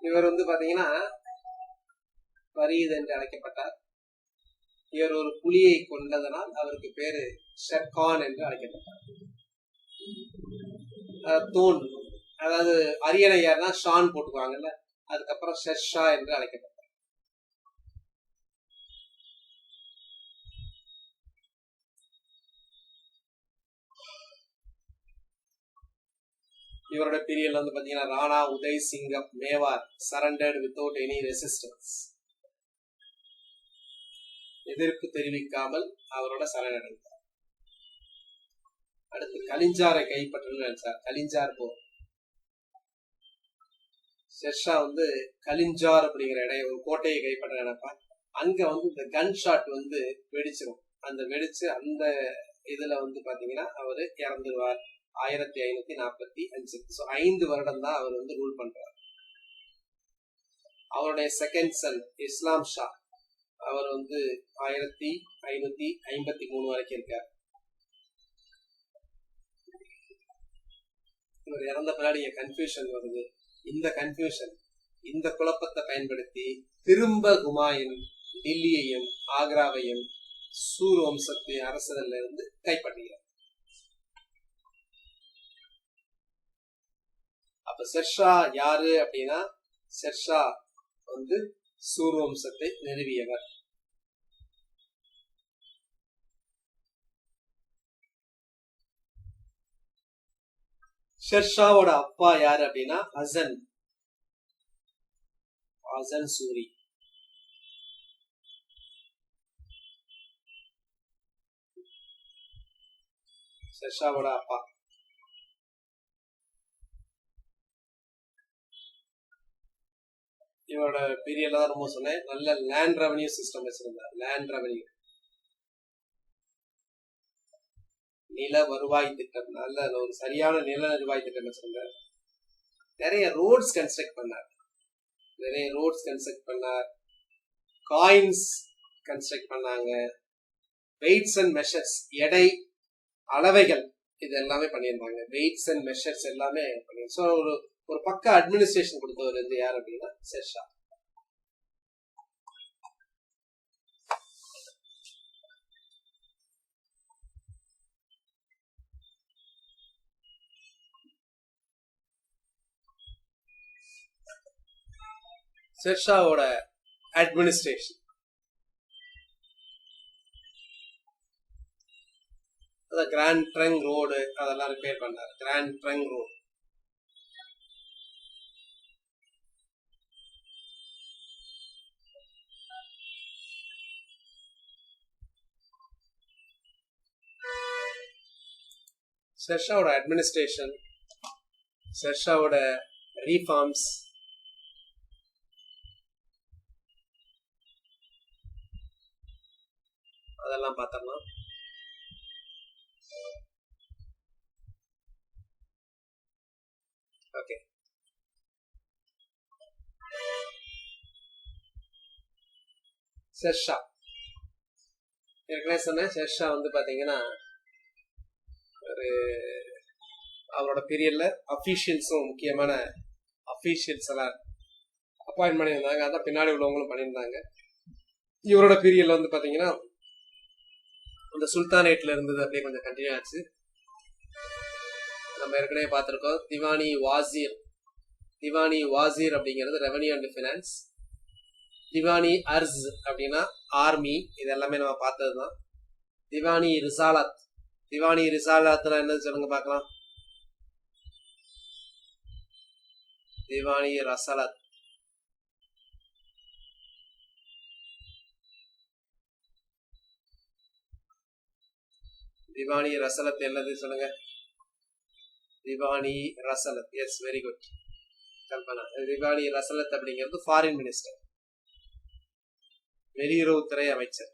இவர் வந்து பாத்தீங்கன்னா ஃபரீத் என்று அழைக்கப்பட்டார். இவர் ஒரு புலியை கொண்டதனால் அவருக்கு பேரு ஷெர்கான் என்று அழைக்கப்பட்டார். தூண், அதாவது அரியணை யாருன்னா ஷான் போட்டுக்குவாங்கல்ல, அதுக்கப்புறம் ஷெர்ஷா என்று அழைக்கப்பட்டார். இவரோட பீரியட்ல வந்து பாத்தீங்கன்னா Rana Uday Singh of Mewar surrendered without any resistance. எதிர்ப்பு தெரிவிக்காமல் அவரோட சரணடைந்தார். அடுத்து கலிஞ்சாரை கைப்பற்றணும்னு நினைச்சார். கலிஞ்சார் போர். ஷெர்ஷா வந்து கலிஞ்சார் அப்படிங்கிற இடம், ஒரு கோட்டையை கைப்பற்ற நினைப்பார். அங்க வந்து இந்த கன் ஷாட் வந்து வெடிச்சிடும். அந்த வெடிச்சு அந்த இதுல வந்து பாத்தீங்கன்னா அவரு இறந்துருவார் 1545. ஸோ 5 வருடம் தான் அவர் வந்து ரூல் பண்றார். அவருடைய செகண்ட் சன் இஸ்லாம் ஷா, அவர் வந்து 1553 வரைக்கும் இருக்கார். இவர் இறந்த பின்னாடி கன்ஃபியூஷன் வருது. இந்த கன்ஃபியூஷன், இந்த குழப்பத்தை பயன்படுத்தி திரும்ப ஹுமாயூன் டில்லியையும் ஆக்ராவையும் சூர் வம்சத்தின் அரசர்ல இருந்து கைப்பற்றுகிறார். அப்ப ஷெர்ஷா யாரு அப்படின்னா, ஷெர்ஷா வந்து சூர் வம்சத்தை நிறுவியவர். ஷெர்ஷாவோட அப்பா யாரு அப்படின்னா ஹசன் சூரி. ஷெர்ஷாவோட அப்பா. இவரோட பீரியட்ல தான் ரொம்ப சொன்னேன், நல்ல லேண்ட் ரெவன்யூ சிஸ்டம் வச்சிருந்தார். லேண்ட் ரெவன்யூ, நில வருவாய் திட்டம், நல்ல ஒரு சரியான நில வருவாய் திட்டம் வச்சிருந்தார். நிறைய ரோட்ஸ் கன்ஸ்ட்ரக்ட் பண்ணார். காயின்ஸ் கன்ஸ்ட்ரக்ட் பண்ணாங்க. வெயிட்ஸ் அண்ட் மெஷர்ஸ், எடை அளவைகள், இது எல்லாமே பண்ணியிருந்தாங்க. வெயிட்ஸ் அண்ட் மெஷர்ஸ் எல்லாமே பண்ணி. ஸோ ஒரு பக்க அட்மினிஸ்ட்ரேஷன் கொடுத்தவர் வந்து யார் அப்படின்னா ஷெர்ஷா. ஷெர்ஷாவோட அட்மினிஸ்ட்ரேஷன், அதான் கிராண்ட் ட்ரங்க் ரோடு அதெல்லாம் ரிப்பேர் பண்ணார். கிராண்ட் ட்ரங்க் ரோடு, ஷெர்ஷாவோட அட்மினிஸ்ட்ரேஷன், ஷெர்ஷாவோட ரீஃபார்ம்ஸ், அதெல்லாம் பார்த்தோம்னா ஓகே. ஷெர்ஷா ஏற்கனவே சொன்னேன். ஷெர்ஷா வந்து பாத்தீங்கன்னா ஒரு அவரோட பீரியட்ல அஃபீஷியல்ஸும் முக்கியமான அஃபீஷியல்ஸ் எல்லாம் அப்பாயின்ட் பண்ணியிருந்தாங்க. அதான் பின்னாடி உள்ளவங்களும் பண்ணியிருந்தாங்க. இவரோட பீரியட்ல வந்து பாத்தீங்கன்னா அந்த சுல்தானேட்ல இருந்தது அப்படியே கொஞ்சம் கண்டினியூ ஆச்சு. நம்ம ஏற்கனவே பார்த்திருக்கோம். திவானி வாசீர் அப்படிங்கிறது revenue and finance. Diwani Urs அப்படின்னா ஆர்மி. இது எல்லாமே நம்ம பார்த்ததுதான். திவானி ரிசாலாத்னா என்ன சொல்லுங்க பார்க்கலாம். திவானி ரசாலத் என்னது சொல்லுங்க. Diwani Risalat, yes, very good Kalpana. Diwani Risalat அப்படிங்கிறது ஃபாரின் மினிஸ்டர், வெளியுறவுத்துறை அமைச்சர்.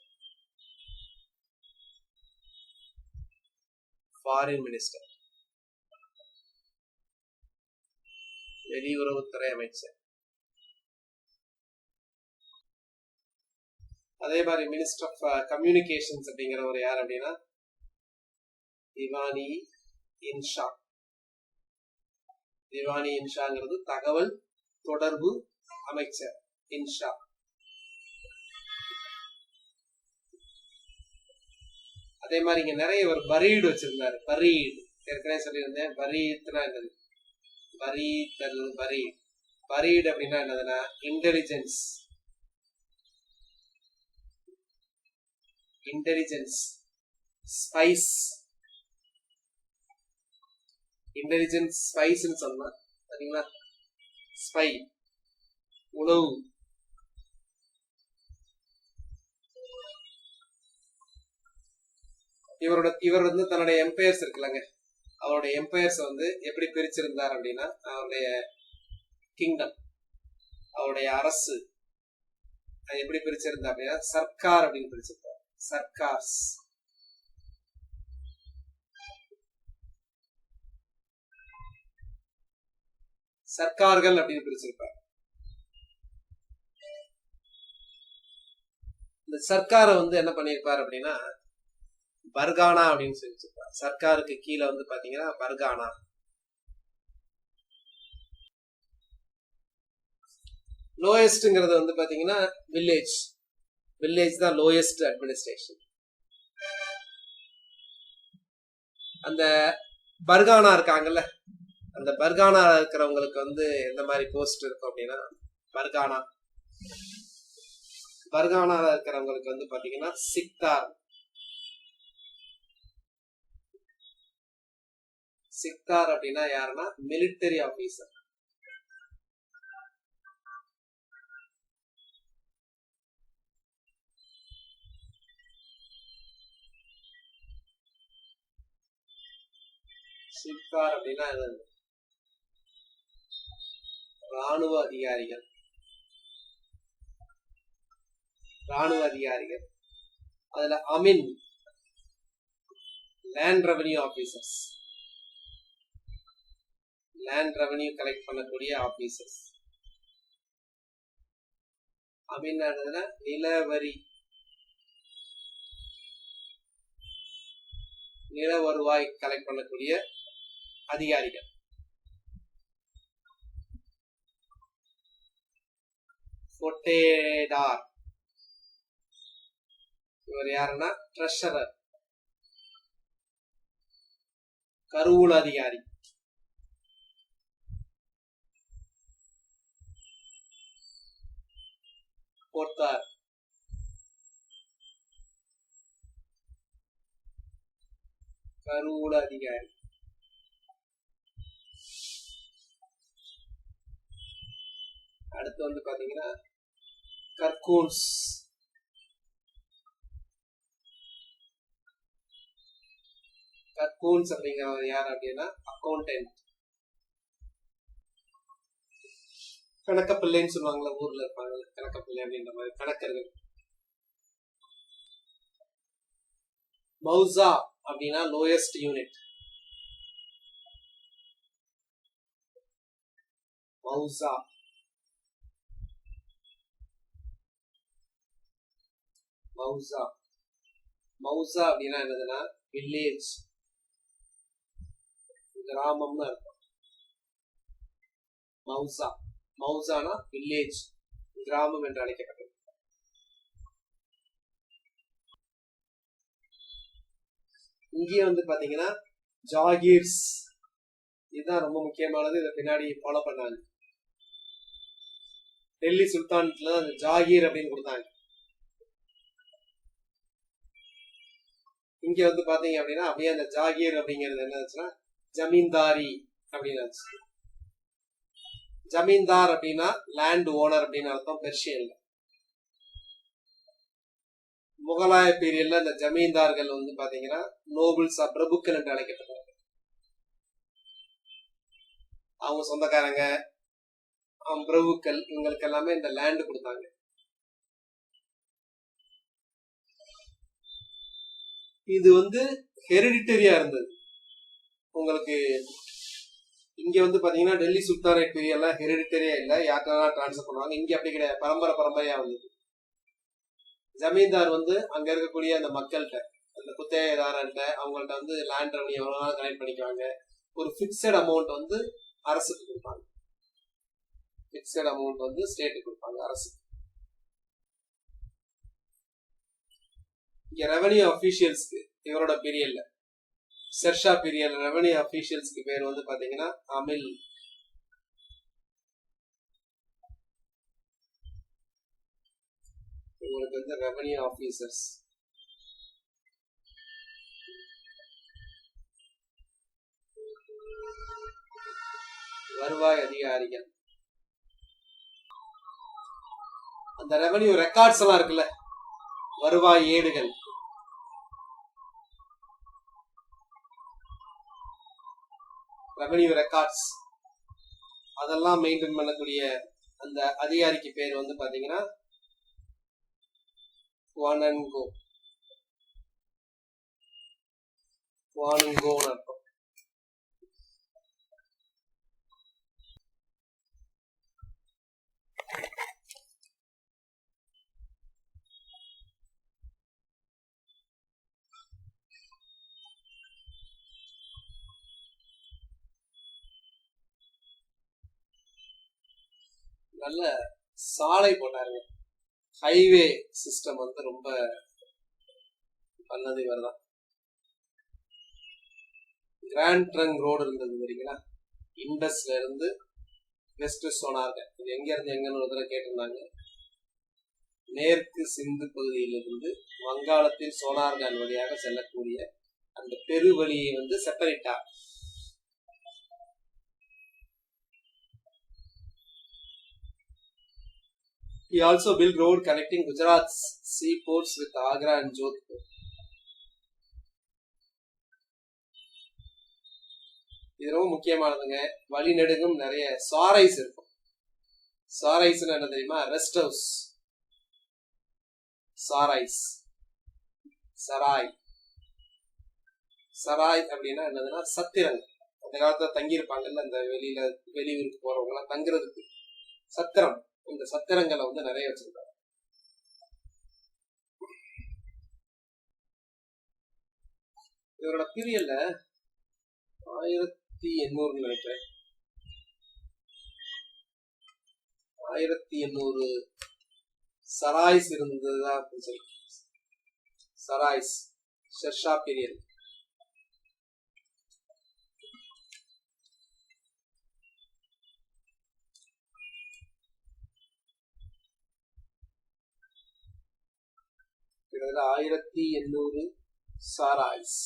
ஃபாரின் மினிஸ்டர், வெளியுறவுத்துறை அமைச்சர். அதே மாதிரி மினிஸ்டர் ஆஃப் கம்யூனிகேஷன்ஸ் அப்படிங்கிறவர் யார் அப்படின்னா திவானி இன்ஷா. திவானி இன்ஷாங்கிறது தகவல் தொடர்பு அமைச்சர். இன்ஷா. அதே மாதிரி இங்க நிறைய ஒரு பரீடு வச்சிருந்தாரு. பரீடு ஏற்கனவே சொல்லியிருந்தேன். பரீத்னா என்னது? பரீடு அப்படின்னா என்னதுன்னா இன்டெலிஜென்ஸ். ஸ்பைஸ். இன்டெலிஜென்ஸ் ஸ்பைஸ்ன்னு சொன்னா சரிங்களா. ஸ்பை உளவு. இவர் வந்து தன்னுடைய எம்பையர்ஸ் இருக்குல்லங்க, அவருடைய எம்பையர்ஸ் வந்து எப்படி பிரிச்சிருந்தார் அப்படின்னா அவருடைய கிங்டம், அவருடைய அரசு எப்படி பிரிச்சிருந்தா அப்படின்னா சர்க்கார் அப்படின்னு பிரிச்சிருந்தார். சர்க்கார்ஸ். சர்க்கார்கள் அப்படின்னு பிரிச்சிருப்பார். இந்த சர்க்காரை வந்து என்ன பண்ணிருப்பார் அப்படின்னா பர்கானா அப்படின்னு சொல்லிச்சிருப்பார். சர்க்காருக்கு கீழே வந்து பாத்தீங்கன்னா பர்கானா. லோயஸ்ட்ங்கிறது வந்து பாத்தீங்கன்னா வில்லேஜ் தான் லோயஸ்ட் அட்மினிஸ்ட்ரேஷன். அந்த பர்கானா இருக்காங்கல்ல, அந்த பர்கானா இருக்கிறவங்களுக்கு வந்து எந்த மாதிரி போஸ்ட் இருக்கும் அப்படின்னா பர்கானால இருக்கிறவங்களுக்கு வந்து பாத்தீங்கன்னா சிக்தார் அப்படின்னா யாருன்னா மிலிட்டரி ஆபீசர். சிக்தார் அப்படின்னா ராணுவ அதிகாரிகள். அதுல amine land revenue officers. Land revenue collect பண்ணக்கூடிய ஆபீசர்ஸ். அமின் நில வருவாய் கலெக்ட் பண்ணக்கூடிய அதிகாரிகள். பொட்டேடார் இவர் யாருன்னா ட்ரெஷரர், கருவூல அதிகாரி. போர்த்தார் கருவூல அதிகாரி. அடுத்து வந்து பாத்தீங்கன்னா கர்கூன்ஸ். கக்கூன்ஸ் அப்படிங்கிறவர் யார் அப்படின்னா அக்கௌண்டன்ட், கணக்கப்பிள்ளைன்னு சொல்லுவாங்களா ஊர்ல இருப்பாங்க, கணக்கப்பிள்ளை அப்படின்ற மாதிரி கணக்கர்கள். மௌசா அப்படின்னா லோயஸ்ட் யூனிட். மௌசா மௌசா மௌசா அப்படின்னா என்னதுன்னா வில்லேஜ், கிராமம்னு அர்த்தம். மௌசா மௌசானா வில்லேஜ், கிராமம் என்று அழைக்கப்பட்டது. இங்கே வந்து பாத்தீங்கன்னா ஜாகீர்ஸ், இதுதான் ரொம்ப முக்கியமானது. இதை பின்னாடி ஃபாலோ பண்ணாங்க. டெல்லி சுல்தான்ல அந்த ஜாகீர் அப்படின்னு கொடுத்தாங்க. இங்க வந்து பாத்தீங்க அப்படின்னா அப்படியே அந்த ஜாகீர் அப்படிங்கிறது என்ன ஆச்சுன்னா ஜமீன்தாரி அப்படின்னு ஆச்சு. ஜமீன்தார் அப்படின்னா லேண்ட் ஓனர் அப்படின்னு அர்த்தம் பெர்ஷியன்ல. முகலாய பீரியட்ல இந்த ஜமீன்தார்கள் வந்து பாத்தீங்கன்னா நோபல்ஸ், பிரபுக்கள் என்று அழைக்கப்பட்டாங்க. அவங்க சொந்தக்காரங்க, பிரபுக்கள், இவங்களுக்கு எல்லாமே இந்த லேண்ட் கொடுத்தாங்க. இது வந்து ஹெரிடிட்டரியா இருந்தது. உங்களுக்கு இங்க வந்து பாத்தீங்கன்னா டெல்லி சுல்தானேட் பீரியட்ல ஹெரிடிட்டரியா இல்ல, யாருக்கெல்லாம் டிரான்ஸ்ஃபர் பண்ணுவாங்க. இங்க அப்படி கிடையாது, பரம்பரையா வந்தது. ஜமீன்தார் வந்து அங்க இருக்கக்கூடிய அந்த மக்கள்கிட்ட, அந்த குத்தகைதாரர்கிட்ட, அவங்கள்ட்ட வந்து லேண்ட் ரெவன்யூ எவ்வளவு நாள் கலெக்ட் பண்ணிக்குவாங்க. ஒரு பிக்சட் அமௌண்ட் வந்து அரசுக்கு கொடுப்பாங்க, பிக்சட் அமௌண்ட் வந்து ஸ்டேட்டுக்கு கொடுப்பாங்க, அரசுக்கு. இங்க ரெவன்யூ அபிஷியல்ஸ்க்கு இவரோட பீரியட்ல, ஷெர்ஷா பீரியட் ரெவன்யூ அபிஷியல்ஸ்க்கு பேர் வந்து பாத்தீங்கன்னா அமில். உங்களுக்கு வந்து ரெவன்யூ ஆபீசர்ஸ். வருவாய் அதிகாரிகள். அந்த ரெவன்யூ ரெக்கார்ட்ஸ் எல்லாம் இருக்குல்ல, வருவாய் ஏடுகள், ரெவன்யூ ரெக்கார்ட்ஸ், அதெல்லாம் மெயின்டைன் பண்ணக்கூடிய அந்த அதிகாரிக்கு பேர் வந்து பாத்தீங்கன்னா குவானன்கோ. குவானன்கோன்னு அர்த்தம். நல்ல சாலை போட்டாருங்க. ஹைவே சிஸ்டம் வந்து ரொம்ப பண்ணது இவர்தான். கிராண்ட் ட்ரங்க் ரோடு இருந்தது தெரியுங்களா, இண்டஸ்ல இருந்து வெஸ்ட் சோனார்கன். இது எங்க இருந்து எங்கன்னு ஒரு தடவை கேட்டிருந்தாங்க. மேற்கு சிந்து பகுதியிலிருந்து வங்காளத்தின் சோனார்கான் வழியாக செல்லக்கூடிய அந்த பெருவழியை வந்து செப்பரேட்டார். He also built road connecting Gujarat's seaports with Agra and Jodhpur. இது ரொம்ப முக்கியமானதுங்க. வழிநெடுகும் நிறைய சாரைஸ் இருக்கும். சாரைஸ் என்ன தெரியுமா? Rest house. சாரைஸ், சராய். சராய் அப்படின்னா என்னதுன்னா சத்திரங்கள். அந்த காலத்துல தங்கி இருப்பாங்கல்ல, அந்த வெளியூருக்கு போறவங்க எல்லாம் தங்குறதுக்கு சத்திரம். இந்த சத்திரங்களை வந்து நிறைய வச்சிருக்காங்க. இவரோட பீரியட்ல 1800 நினைக்கிறேன், 1800 சராய்ஸ் இருந்ததா அப்படின்னு சொல்லி. சராய்ஸ் ஷெர்ஷா பீரியட். கிட்டத்தட்ட 1800 சாராய்ஸ்.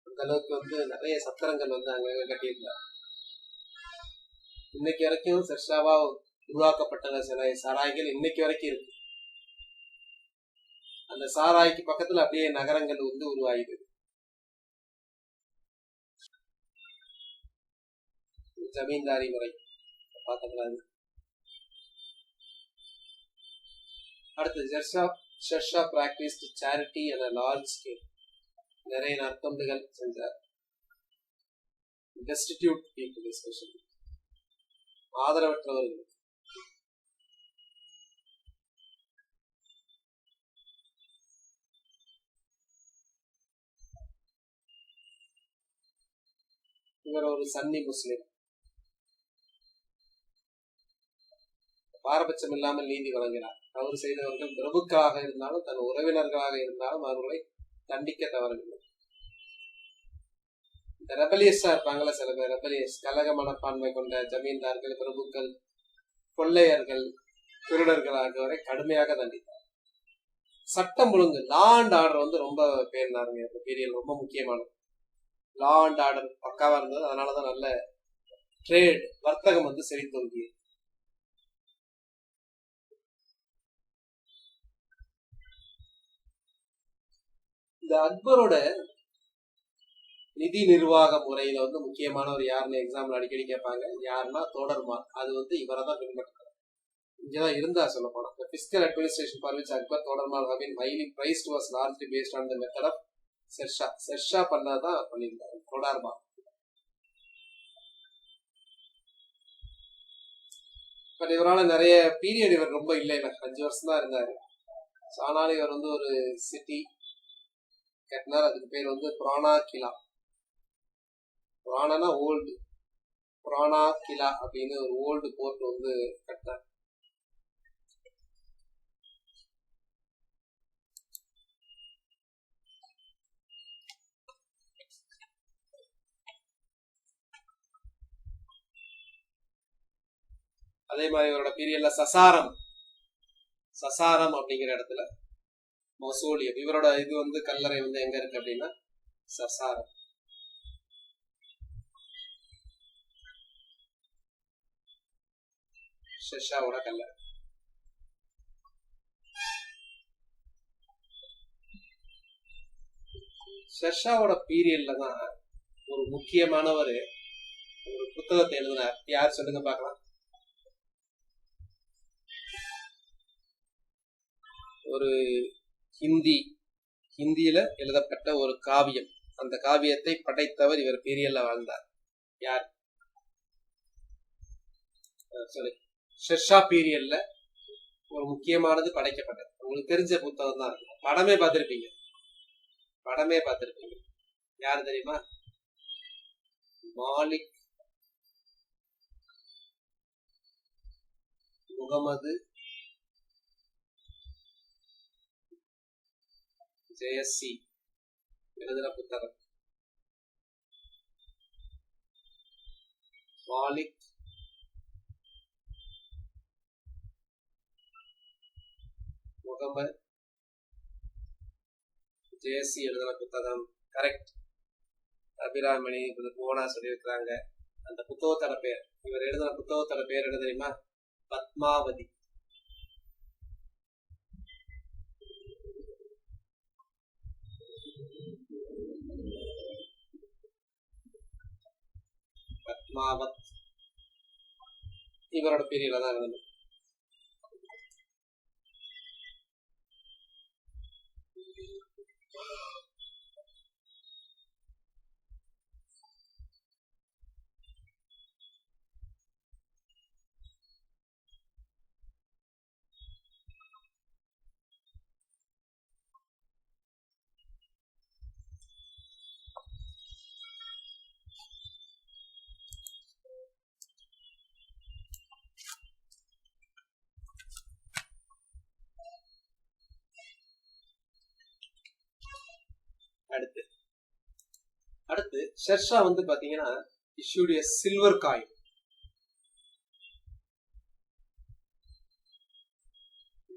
அந்த அளவுக்கு வந்து நிறைய சத்திரங்கள் வந்து அங்க கட்டியிருந்தார். இன்னைக்கு வரைக்கும் ஷெர்ஷாவா உருவாக்கப்பட்ட சில சராய்கள் இன்னைக்கு வரைக்கும் இருக்கு. அந்த சாராய்க்கு பக்கத்துல அப்படியே நகரங்கள் வந்து உருவாயுது. ஜமீன்தாரி முறை பார்த்தோம்னா. அடுத்து Sher Shah practised charity and large scale. நிறைய நற்தொண்டுகள் செஞ்சார். டெஸ்டிடியூட் பீப்புள், எஸ்பெஷலி ஆதரவற்றவர்கள். இவர் ஒரு சன்னி முஸ்லிம். பாரபட்சம் இல்லாமல் நீதி வழங்கினார். தவறு செய்தவர்கள் பிரபுக்களாக இருந்தாலும் தன் உறவினர்களாக இருந்தாலும் அவர்களை தண்டிக்க தவறவில்லை. இந்த ரெபலியஸா இருப்பாங்களா சில பேர், ரெபலியஸ் கலக மனப்பான்மை கொண்ட ஜமீன்தார்கள், பிரபுக்கள், கொள்ளையர்கள், திருடர்கள் ஆகியோரை கடுமையாக தண்டித்தார். சட்டம் ஒழுங்கு, லா அண்ட் ஆர்டர் வந்து ரொம்ப பேர்னாருங்க. இந்த பீரியட் ரொம்ப முக்கியமானது. லா அண்ட் ஆர்டர் பக்காவா இருந்தது. அதனாலதான் நல்ல ட்ரேட், வர்த்தகம் வந்து செழித்தோங்கியது. இந்த அக்பரோட நிதி நிர்வாக முறையில வந்து முக்கியமானவர் யாருன்னு எக்ஸாம்பிள் அடிக்கடி கேட்பாங்க. யாருன்னா தோடர்மால். அது வந்து இவரை தான் பின்பற்றாங்க. இங்கதான் இருந்தா சொல்ல போனா. The fiscal administration for which Akbar Todarmal have been highly praised was largely based on the method of Sher Shah. Sher Shah பண்ணாதான் பண்ணியிருந்தாரு தோடர்மால். பட் இவரால் நிறைய பீரியட் இவர் ரொம்ப இல்லை, இவர் 5 வருஷம் தான் இருந்தாரு. ஆனாலும் இவர் வந்து ஒரு சிட்டி கட்டினார். அதுக்கு பேர் வந்து புராணா கிலா. புராணனா ஓல்டு, புராணா கிலா அப்படின்னு ஒரு ஓல்டு போர்ட் வந்து கட்டினார். அதே மாதிரி இவரோட பீரியட்ல சசாரம் அப்படிங்கிற இடத்துல மசோலியம். இவரோட இது வந்து கல்லறை வந்து எங்க இருக்கு அப்படின்னா சசாரம். ஷெர்ஷாவோட கல்லறை. ஷெர்ஷாவோட பீரியட்ல தான் ஒரு முக்கியமானவர் ஒரு புத்தகத்தை எழுதினார். யார் சொல்லுங்க பார்க்கலாம். ஒரு ஹிந்தியில எழுதப்பட்ட ஒரு காவியம். அந்த காவியத்தை படைத்தவர் இவர் பீரியட்ல வாழ்ந்தார். யார் சொல்லு. ஷெர்ஷா பீரியட்ல ஒரு முக்கியமானது படைக்கப்பட்டது. உங்களுக்கு தெரிஞ்ச புத்தகம் தான். படமே பார்த்திருப்பீங்க. யாரு தெரியுமா? மாலிக் முகமது ஜெயசி எழுதின புத்தகம். மாலிக் முகமது ஜெயசி எழுதின புத்தகம். கரெக்ட். அபிராமணி போனா சொல்லியிருக்கிறாங்க. அந்த புத்தகத்தோட பேர், இவர் எழுதின புத்தகத்தோட பேர் என்ன தெரியுமா? பத்மாவதி. பத்மாவத் இவரோட பீரியட்ல தான் இருந்தது. அடுத்து ஷெர்ஷா வந்து பாத்தீங்கன்னா issued a சில்வர் காயின்.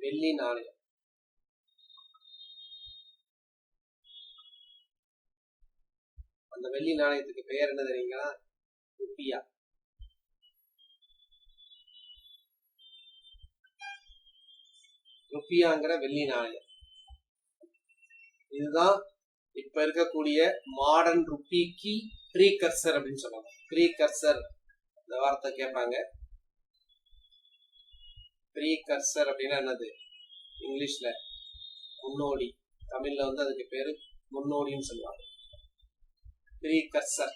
வெள்ளி நாணயம். அந்த வெள்ளி நாணயத்துக்கு பெயர் என்ன தெரியுங்களா? ருப்பியா. ருப்பியாங்கிற வெள்ளி நாணயம். இதுதான் இப்ப இருக்கக்கூடிய மாடர்ன் ருப்பிக்கு ப்ரீகர்சர் அப்படின்னு சொல்லுவாங்க. ப்ரீகர்சர் இந்த வார்த்தை கேட்பாங்க. ப்ரீகர்சர் அப்படின்னா என்னது? இங்கிலீஷ்ல முன்னோடி, தமிழ்ல வந்து அதுக்கு பேரு முன்னோடின்னு சொல்லுவாங்க. ப்ரீகர்சர்.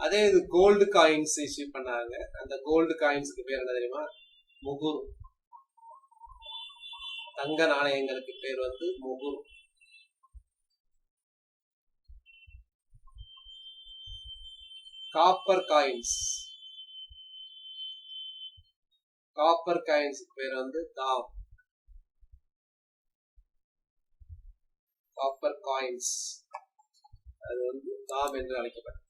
அதே இது கோல்டு காயின்ஸ் இஷ்யூ பண்ணாங்க. அந்த கோல்டு காயின்ஸுக்கு பேர் என்ன தெரியுமா? முகுரு. தங்க நாணயங்களுக்கு பேர் வந்து முகுரு. காப்பர் காயின்ஸ், காப்பர் காயின்ஸுக்கு பேர் வந்து தாம். காப்பர் காயின்ஸ் அது வந்து தாம் என்று அழைக்கப்படும்.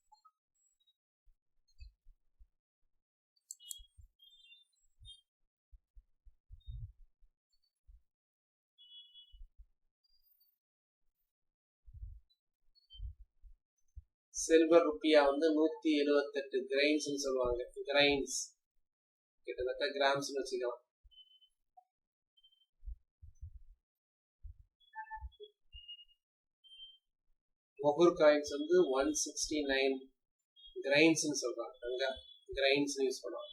சில்வர் ருப்பியா வந்து 178 கிரைன்ஸ் சொல்லுவாங்க. கிரைன்ஸ் கிட்டத்தட்ட கிராம்ஸ் வச்சுக்கலாம். முகுர் காயின்ஸ் வந்து 169 கிரைன்ஸ் சொல்றாங்க. அங்க கிரைன்ஸ் யூஸ் பண்ணுவாங்க.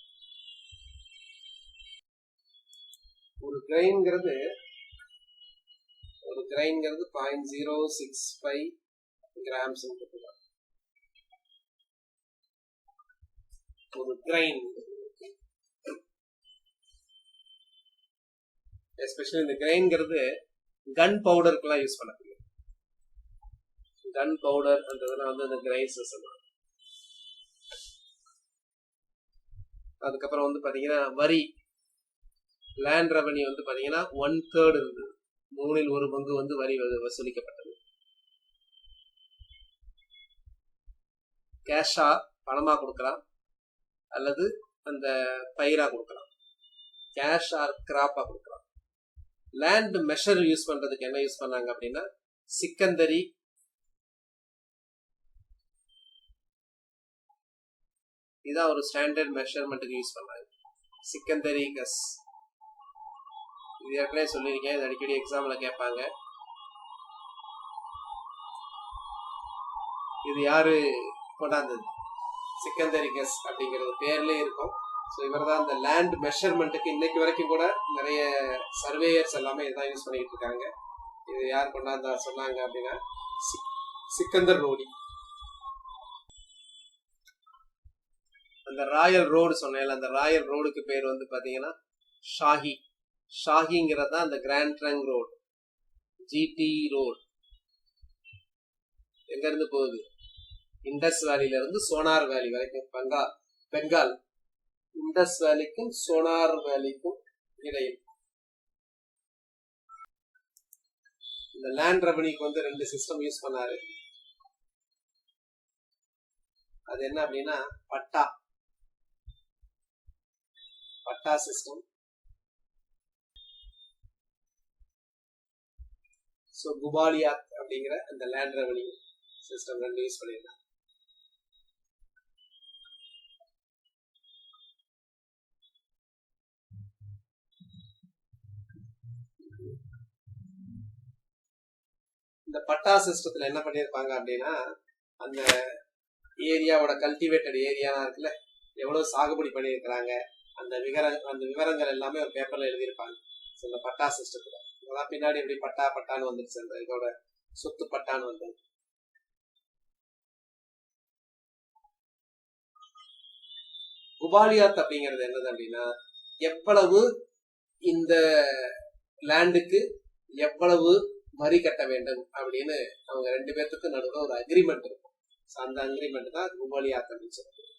ஒரு கிரைன்ங்கிறது 0.065 கிராம்ஸ். ஒரு கிரைன், எஸ்பெஷலி இந்த கிரைன்ங்கிறது கன் பவுடருக்குலாம் யூஸ் பண்ணக்கூடிய கன் பவுடர் வந்து இந்த கிரைன்ஸ் சொல்லுவாங்க. அதுக்கப்புறம் வந்து பாத்தீங்கன்னா வரி, லேண்ட் ரெவன்யூ வந்து பாத்தீங்கன்னா 1/3 இருந்தது. 1/3 வந்து வரி வசூலிக்கப்பட்டது. கேஷா பணமா கொடுக்கலாம் அல்லது அந்த பயிரா கொடுக்கலாம். கேஷ் ஆர் கிராப்பா கொடுக்கலாம். லேண்ட் மெஷர் யூஸ் பண்றதுக்கு என்ன யூஸ் பண்ணாங்க அப்படின்னா சிக்கந்தரி, இதான் ஒரு ஸ்டாண்டர்ட் மெஷர்மெண்ட்டுக்கு யூஸ் பண்ணாங்க. சிக்கந்தரி கஸ் இது ஏற்கனவே சொல்லியிருக்கேன். இது அடிக்கடி எக்ஸாம்ல கேட்பாங்க. இது யாரு கொண்டாந்தது? சிக்கந்தரி கஸ் அப்படிங்கிறது பேர்லயே இருக்கும். ஸோ இவர் தான் இந்த லேண்ட் மெஷர்மெண்ட்டுக்கு இன்னைக்கு வரைக்கும் கூட நிறைய சர்வேயர்ஸ் எல்லாமே இதான் யூஸ் பண்ணிட்டு இருக்காங்க. இது யார் கொண்டாந்தா சொன்னாங்க அப்படின்னா சிக்கந்தர் லோடி. அந்த ராயல் ரோடு சொன்னேன், அந்த ராயல் ரோடுக்கு பேர் வந்து பாத்தீங்கன்னா ஷாஹி. ஷாஹிங்கிறது தான் அந்த grand trunk road, GT road. எங்க இருந்து போகுது? இண்டஸ் வேலியில இருந்து சோனார் வேலி வரைக்கும். பெங்கால் இண்டஸ் வேலிக்கும் சோனார் வேலிக்கும் இடையில். இந்த லேண்ட் ரெவன்யூக்கு வந்து 2 சிஸ்டம் யூஸ் பண்ணாரு. அது என்ன அப்படின்னா பட்டா சிஸ்டம். ஸோ குபாலியாத் அப்படிங்கிற அந்த லேண்ட் ரெவன்யூ சிஸ்டம் 2 யூஸ் பண்ணிருந்தாங்க. இந்த பட்டா சிஸ்டத்துல என்ன பண்ணிருப்பாங்க அப்படின்னா அந்த ஏரியாவோட கல்டிவேட்டட் ஏரியா இருக்குல்ல, எவ்வளவு சாகுபடி பண்ணியிருக்கிறாங்க, அந்த விவரங்கள் எல்லாமே ஒரு பேப்பர்ல எழுதியிருப்பாங்க. இந்த பட்டா சிஸ்டத்துல அதான் பின்னாடி இப்படி பட்டான்னு வந்துருச்சு. அந்த இதோட சொத்து பட்டான்னு வந்தது. குபாலியாத் அப்படிங்கிறது என்னது அப்படின்னா எவ்வளவு இந்த லேண்டுக்கு எவ்வளவு வரி கட்ட வேண்டும் அப்படின்னு அவங்க 2 பேர்த்துக்கு நடுவில் ஒரு அக்ரிமெண்ட் இருக்கும். அந்த அக்ரிமெண்ட் தான் குபாலியாத் அப்படின்னு சொல்லுவாங்க.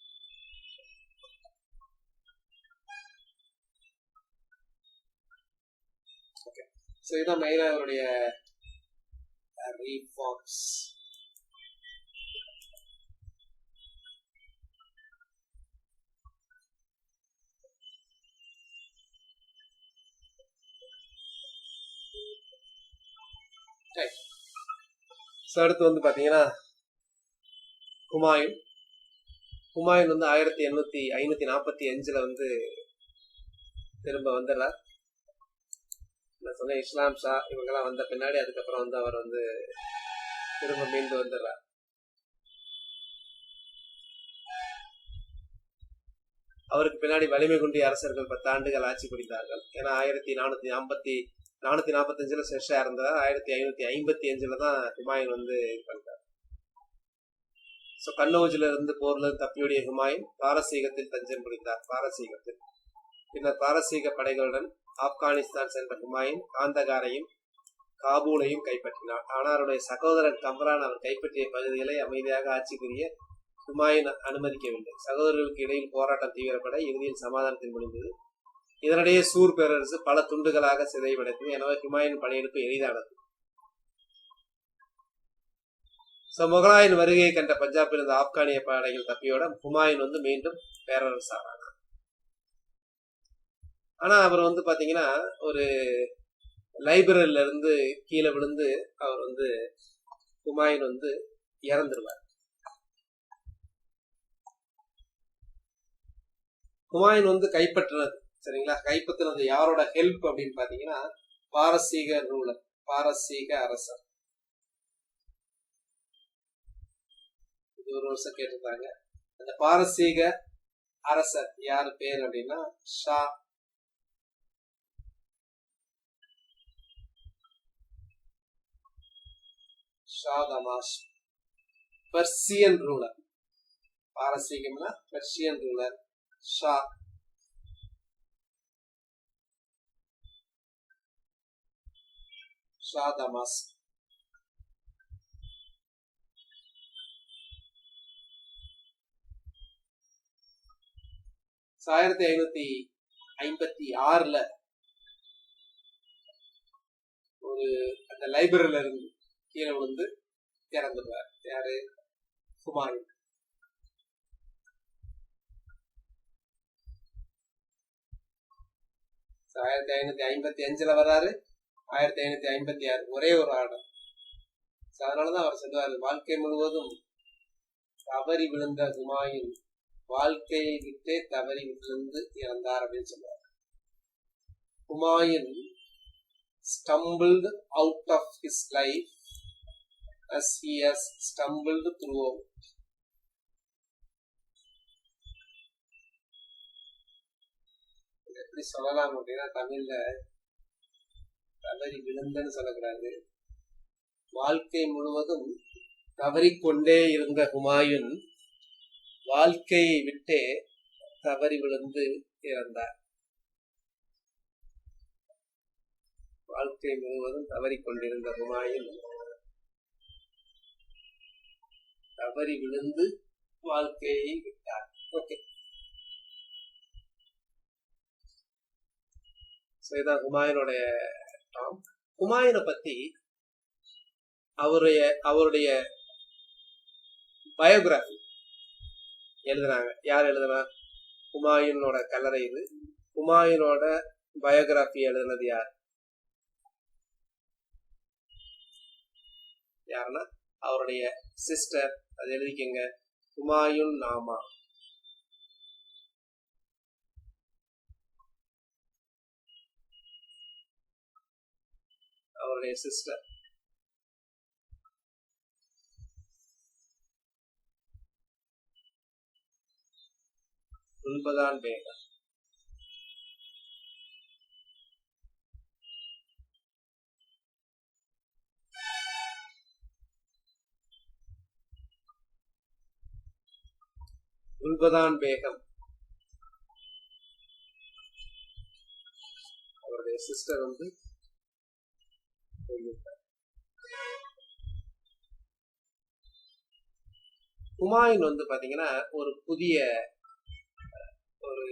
ஓகே, ஸோ இதான் மெயினா அவருடைய ரீஃபார்ம்ஸ். அடுத்து வந்து பாத்தீங்கன்னா ஹுமாயூன். ஹுமாயூன் வந்து 1545 வந்து திரும்ப வந்துடுறார். நான் சொன்ன இஸ்லாம் ஷா இவங்கெல்லாம் வந்த பின்னாடி அதுக்கப்புறம் வந்து அவர் வந்து திரும்ப மீண்டு வந்துடுறார். அவருக்கு பின்னாடி வலிமை குண்டிய அரசர்கள் 10 ஆண்டுகள் ஆட்சி புரிந்தார்கள். ஏன்னா 445 ஷெர்ஷா இருந்தார். 1555 தான் ஹுமாயூன் வந்து பண்றார். கன்னௌஜ்ல இருந்து போர்ல தப்பியோடிய ஹுமாயூன் பாரசீகத்தில் தஞ்சம் புரிந்தார். பின்னர் பாரசீக படைகளுடன் ஆப்கானிஸ்தான் சென்ற ஹுமாயூன் காந்தகாரையும் காபூலையும் கைப்பற்றினார். ஆனால் அவருடைய சகோதரர் கம்ரான் அவர் கைப்பற்றிய பகுதிகளை அமைதியாக ஆட்சி புரிய ஹுமாயூன் அனுமதிக்கவில்லை. சகோதரர்களுக்கு இடையில் போராட்டம் தீவிரப்பட இறுதியில் சமாதானத்தில் முடிந்தது. இதனிடையே சூர் பேரரசு பல துண்டுகளாக சிதைவடைந்தது. எனவே ஹுமாயூன் படையெடுப்பு எளிதானது. முகலாயின் வருகையை கண்ட பஞ்சாபில் இருந்த ஆப்கானிய படைகள் தப்பியோட ஹுமாயூன் வந்து மீண்டும் பேரரசானார். ஆனா அவர் வந்து பாத்தீங்கன்னா ஒரு லைப்ரரியில இருந்து கீழே விழுந்து அவர் வந்து ஹுமாயூன் வந்து இறந்துருவார். ஹுமாயூன் வந்து கைப்பற்றினது சரிங்களா, கைப்பற்றினது யாரோட ஹெல்ப் அப்படின்னு பாத்தீங்கன்னா பாரசீக ரூலர், பாரசீக அரசர். இது ஒரு வருஷம் கேட்டிருந்தாங்க. அந்த பாரசீக அரசர் யாரு பேர் அப்படின்னா ஷா தமாஷ். Persian ruler. பாரசீகம்னா Persian ruler Shah. Shah Tahmasp. So 1556 ஒரு அந்த லைப்ரரியில இருந்து கீழே விழுந்து இறந்துடுவார். யாரு? ஹுமாயூன். So 1555 வர்றாரு, 1556 ஒரே ஒரு ஆர்டர். அதனாலதான் அவர் சொல்லுவாரு, வாழ்க்கை முழுவதும் தவறி விழுந்த ஹுமாயூன் வாழ்க்கையை விட்டே தவறி விழுந்து இறந்தார் அப்படின்னு சொல்லுவார். Humayun stumbled out of his life as he has stumbled throughout. எப்படி சொல்லலாம் அப்படின்னா தமிழ்ல தவறி விழுந்தன்னு சொல்லக்கூடாது, வாழ்க்கை முழுவதும் தவறிக்கொண்டே இருந்த ஹுமாயூன் வாழ்க்கையை விட்டே தவறி விழுந்து இறந்தார். வாழ்க்கை முழுவதும் தவறிக்கொண்டிருந்த ஹுமாயூன் தவறி விழுந்து வாழ்க்கையை விட்டார். ஓகே, இதுதான் ஹுமாயூனுடைய டாம். ஹுமாயூனை பத்தி அவருடைய பயோகிராஃபி எழுதுனாங்க. யார் எழுதுனா? ஹுமாயூனோட கல்லறை இது. ஹுமாயூனோட பயோகிராஃபி எழுதுனது யாருன்னா அவருடைய சிஸ்டர். அது எழுதிக்கங்க, ஹுமாயூன் நாமா. அவருடைய சிஸ்டர். குல்பதான் பேகம். குல்பதான் பேகம் அவருடைய சிஸ்டர் வந்து ஹுமாயூன் வந்து பாத்தீங்கன்னா ஒரு புதிய ஒரு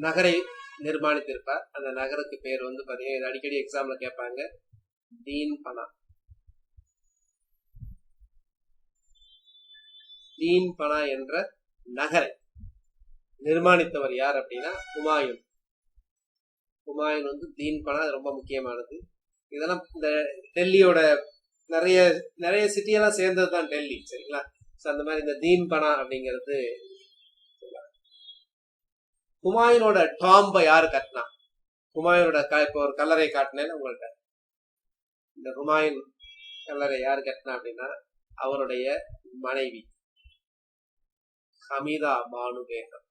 நகரை நிர்மாணித்திருப்பார். அந்த நகருக்கு பேர் வந்து பாத்தீங்கன்னா அடிக்கடி எக்ஸாம்ல கேட்பாங்க, தீன் பனா. தீன் பனா என்ற நகரை நிர்மாணித்தவர் யார் அப்படின்னா ஹுமாயூன். ஹுமாயூன் வந்து தீன் பனா ரொம்ப முக்கியமானது. இதெல்லாம் இந்த டெல்லியோட நிறைய நிறைய சிட்டியெல்லாம் சேர்ந்தது தான் டெல்லி, சரிங்களா? ஸோ அந்த மாதிரி இந்த தீன்பனா அப்படிங்கிறது. ஹுமாயூனோட டாம்பை யாரு கட்டினா? ஹுமாயூனோட இப்போ ஒரு கல்லறை காட்டினேன்னு உங்கள்கிட்ட. இந்த ஹுமாயூன் கல்லறை யாரு கட்டினா அப்படின்னா அவருடைய மனைவி ஹமீதா பானு பேகம்.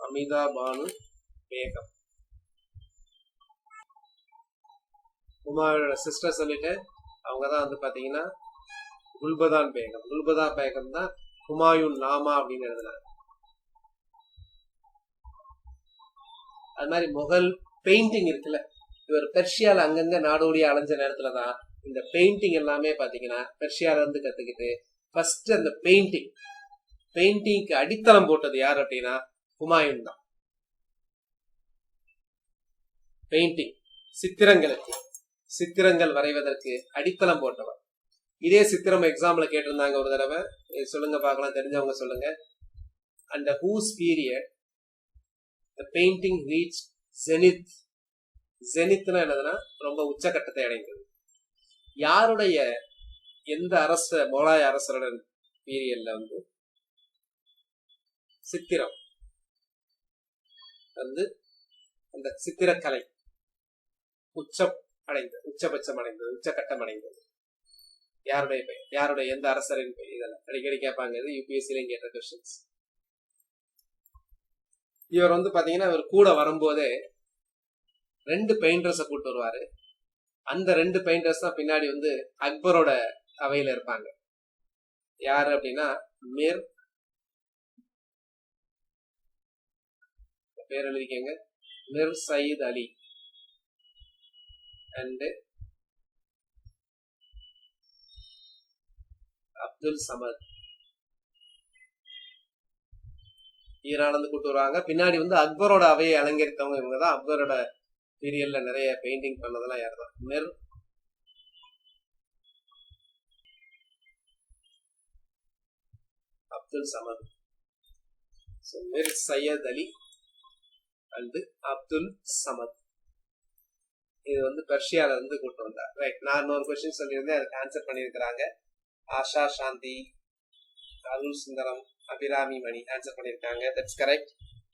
ஹமீதா பானு பேகம் ஹுமாயூனோட சிஸ்டர் சொல்லிட்டு அவங்கதான் வந்து பாத்தீங்கன்னா குல்பதான் பேகம். குல்பதான் பேகம் தான் ஹுமாயூன் நாமா அப்படின்னு எழுதினாங்க. அது மாதிரி முகல் பெயிண்டிங் இருக்குல்ல, இவர் பெர்ஷியால அங்கங்க நாடோடியா அலைஞ்ச நேரத்துலதான் இந்த பெயிண்டிங் எல்லாமே பாத்தீங்கன்னா பெர்ஷியால இருந்து கத்துக்கிட்டு ஃபர்ஸ்ட் அந்த பெயிண்டிங்க்கு அடித்தளம் போட்டது யார் அப்படின்னா ஹுமாயூன் தான். பெயிண்டிங் சித்திரங்கள் வரைவதற்கு அடித்தளம் போட்டவர். இதே சித்திரம் எக்ஸாம்ல கேட்டிருந்தாங்க ஒரு தடவை, சொல்லுங்க பார்க்கலாம், தெரிஞ்சவங்க சொல்லுங்க. And whose period the painting reached zenith. ஜெனித்னா என்னதுன்னா ரொம்ப உச்சகட்டத்தை அடைந்தது. யாருடைய எந்த மொகலாய அரசருடன் பீரியட்ல வந்து சித்திரம் வந்து அந்த சித்திரக்கலை உச்சபட்சம் அடைந்தது, உச்சகட்டம் அடைந்தது. யாருடைய எந்த அரசரின் இதெல்லாம் அடிக்கடி கேட்பாங்க, இது யூபிஎஸ்சிலையும் கேட்ட கொஸ்டின்ஸ். இவர் வந்து பாத்தீங்கன்னா இவர் கூட வரும்போதே 2 பெயிண்டர்ஸை கூட்டு வருவாரு. அந்த 2 பெயிண்டர்ஸ் தான் பின்னாடி வந்து அக்பரோட அவையில இருப்பாங்க. யாரு அப்படின்னா மிர், பேர் எழுதிக்கங்க, Mir Sayyid Ali and Abdul Samad. ஈரான்ல கூட்டு வருவாங்க. பின்னாடி வந்து அக்பரோட அவையை அலங்கரித்தவங்க இவங்கதான். அக்பரோட பீரியட்ல நிறைய பெயிண்டிங் பண்ணதெல்லாம் யாருதான்? மிர் அப்துல் சமத். மிர் சையத் அலி அண்ட் அப்துல் சமத். இது வந்து பெர்ஷியால இருந்து கூட்டு வந்தார். ரைட், நான் இன்னொரு கொஸ்டின் சொல்லியிருந்தேன், அதுக்கு ஆன்சர் பண்ணியிருக்கிறாங்க. ஆஷா சாந்தி, அருள் சுந்தரம், அபிராமி மணி ஆன்சர் பண்ணியிருக்காங்க. That's correct.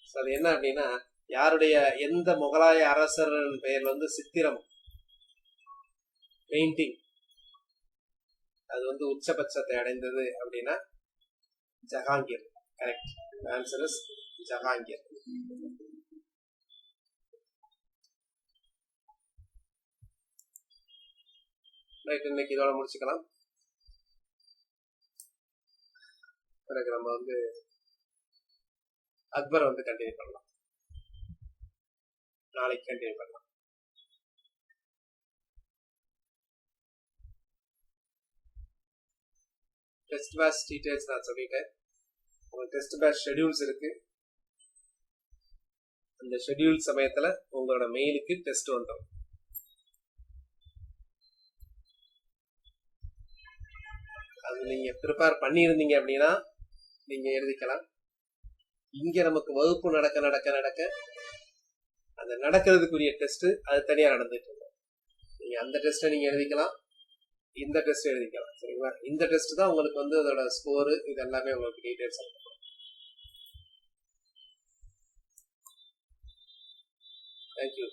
ஸோ அது என்ன அப்படின்னா யாருடைய எந்த முகலாய அரசர் பெயர் வந்து சித்திரம் பெயிண்டிங் அது வந்து உச்சபட்சத்தை அடைந்தது அப்படின்னா Jahangir. Correct, answer is Jahangir. Right, இன்னைக்கு இதோட முடிச்சுக்கலாம். பிறகு நம்ம வந்து அக்பர் வந்து கண்டினியூ பண்ணலாம், நாளைக்கு கண்டினியூ பண்ணலாம். டெஸ்ட் பேட்ச் டீடைல்ஸ் நான் சொல்லிட்டேன். உங்களுக்கு டெஸ்ட் பேட்ச் ஷெட்யூல்ஸ் இருக்கு. அந்த ஷெட்யூல் சமயத்துல உங்களோட மெயிலுக்கு டெஸ்ட் வந்துடும். அது நீங்க ப்ரிப்பேர் பண்ணியிருந்தீங்க அப்படின்னா நீங்க எழுதிக்கலாம். இங்க நமக்கு வகுப்பு நடக்க அந்த நடக்கிறதுக்குரிய டெஸ்ட் அது தனியா நடந்துட்டு இருக்கும். நீங்க அந்த டெஸ்ட்டை நீங்க எழுதிக்கலாம், இந்த டெஸ்ட் எழுதிக்கலாம், சரிங்களா? இந்த டெஸ்ட் தான் உங்களுக்கு வந்து அதோட ஸ்கோரு இது எல்லாமே உங்களுக்கு டீடைல்ஸ் இருக்கும். தேங்க்யூ.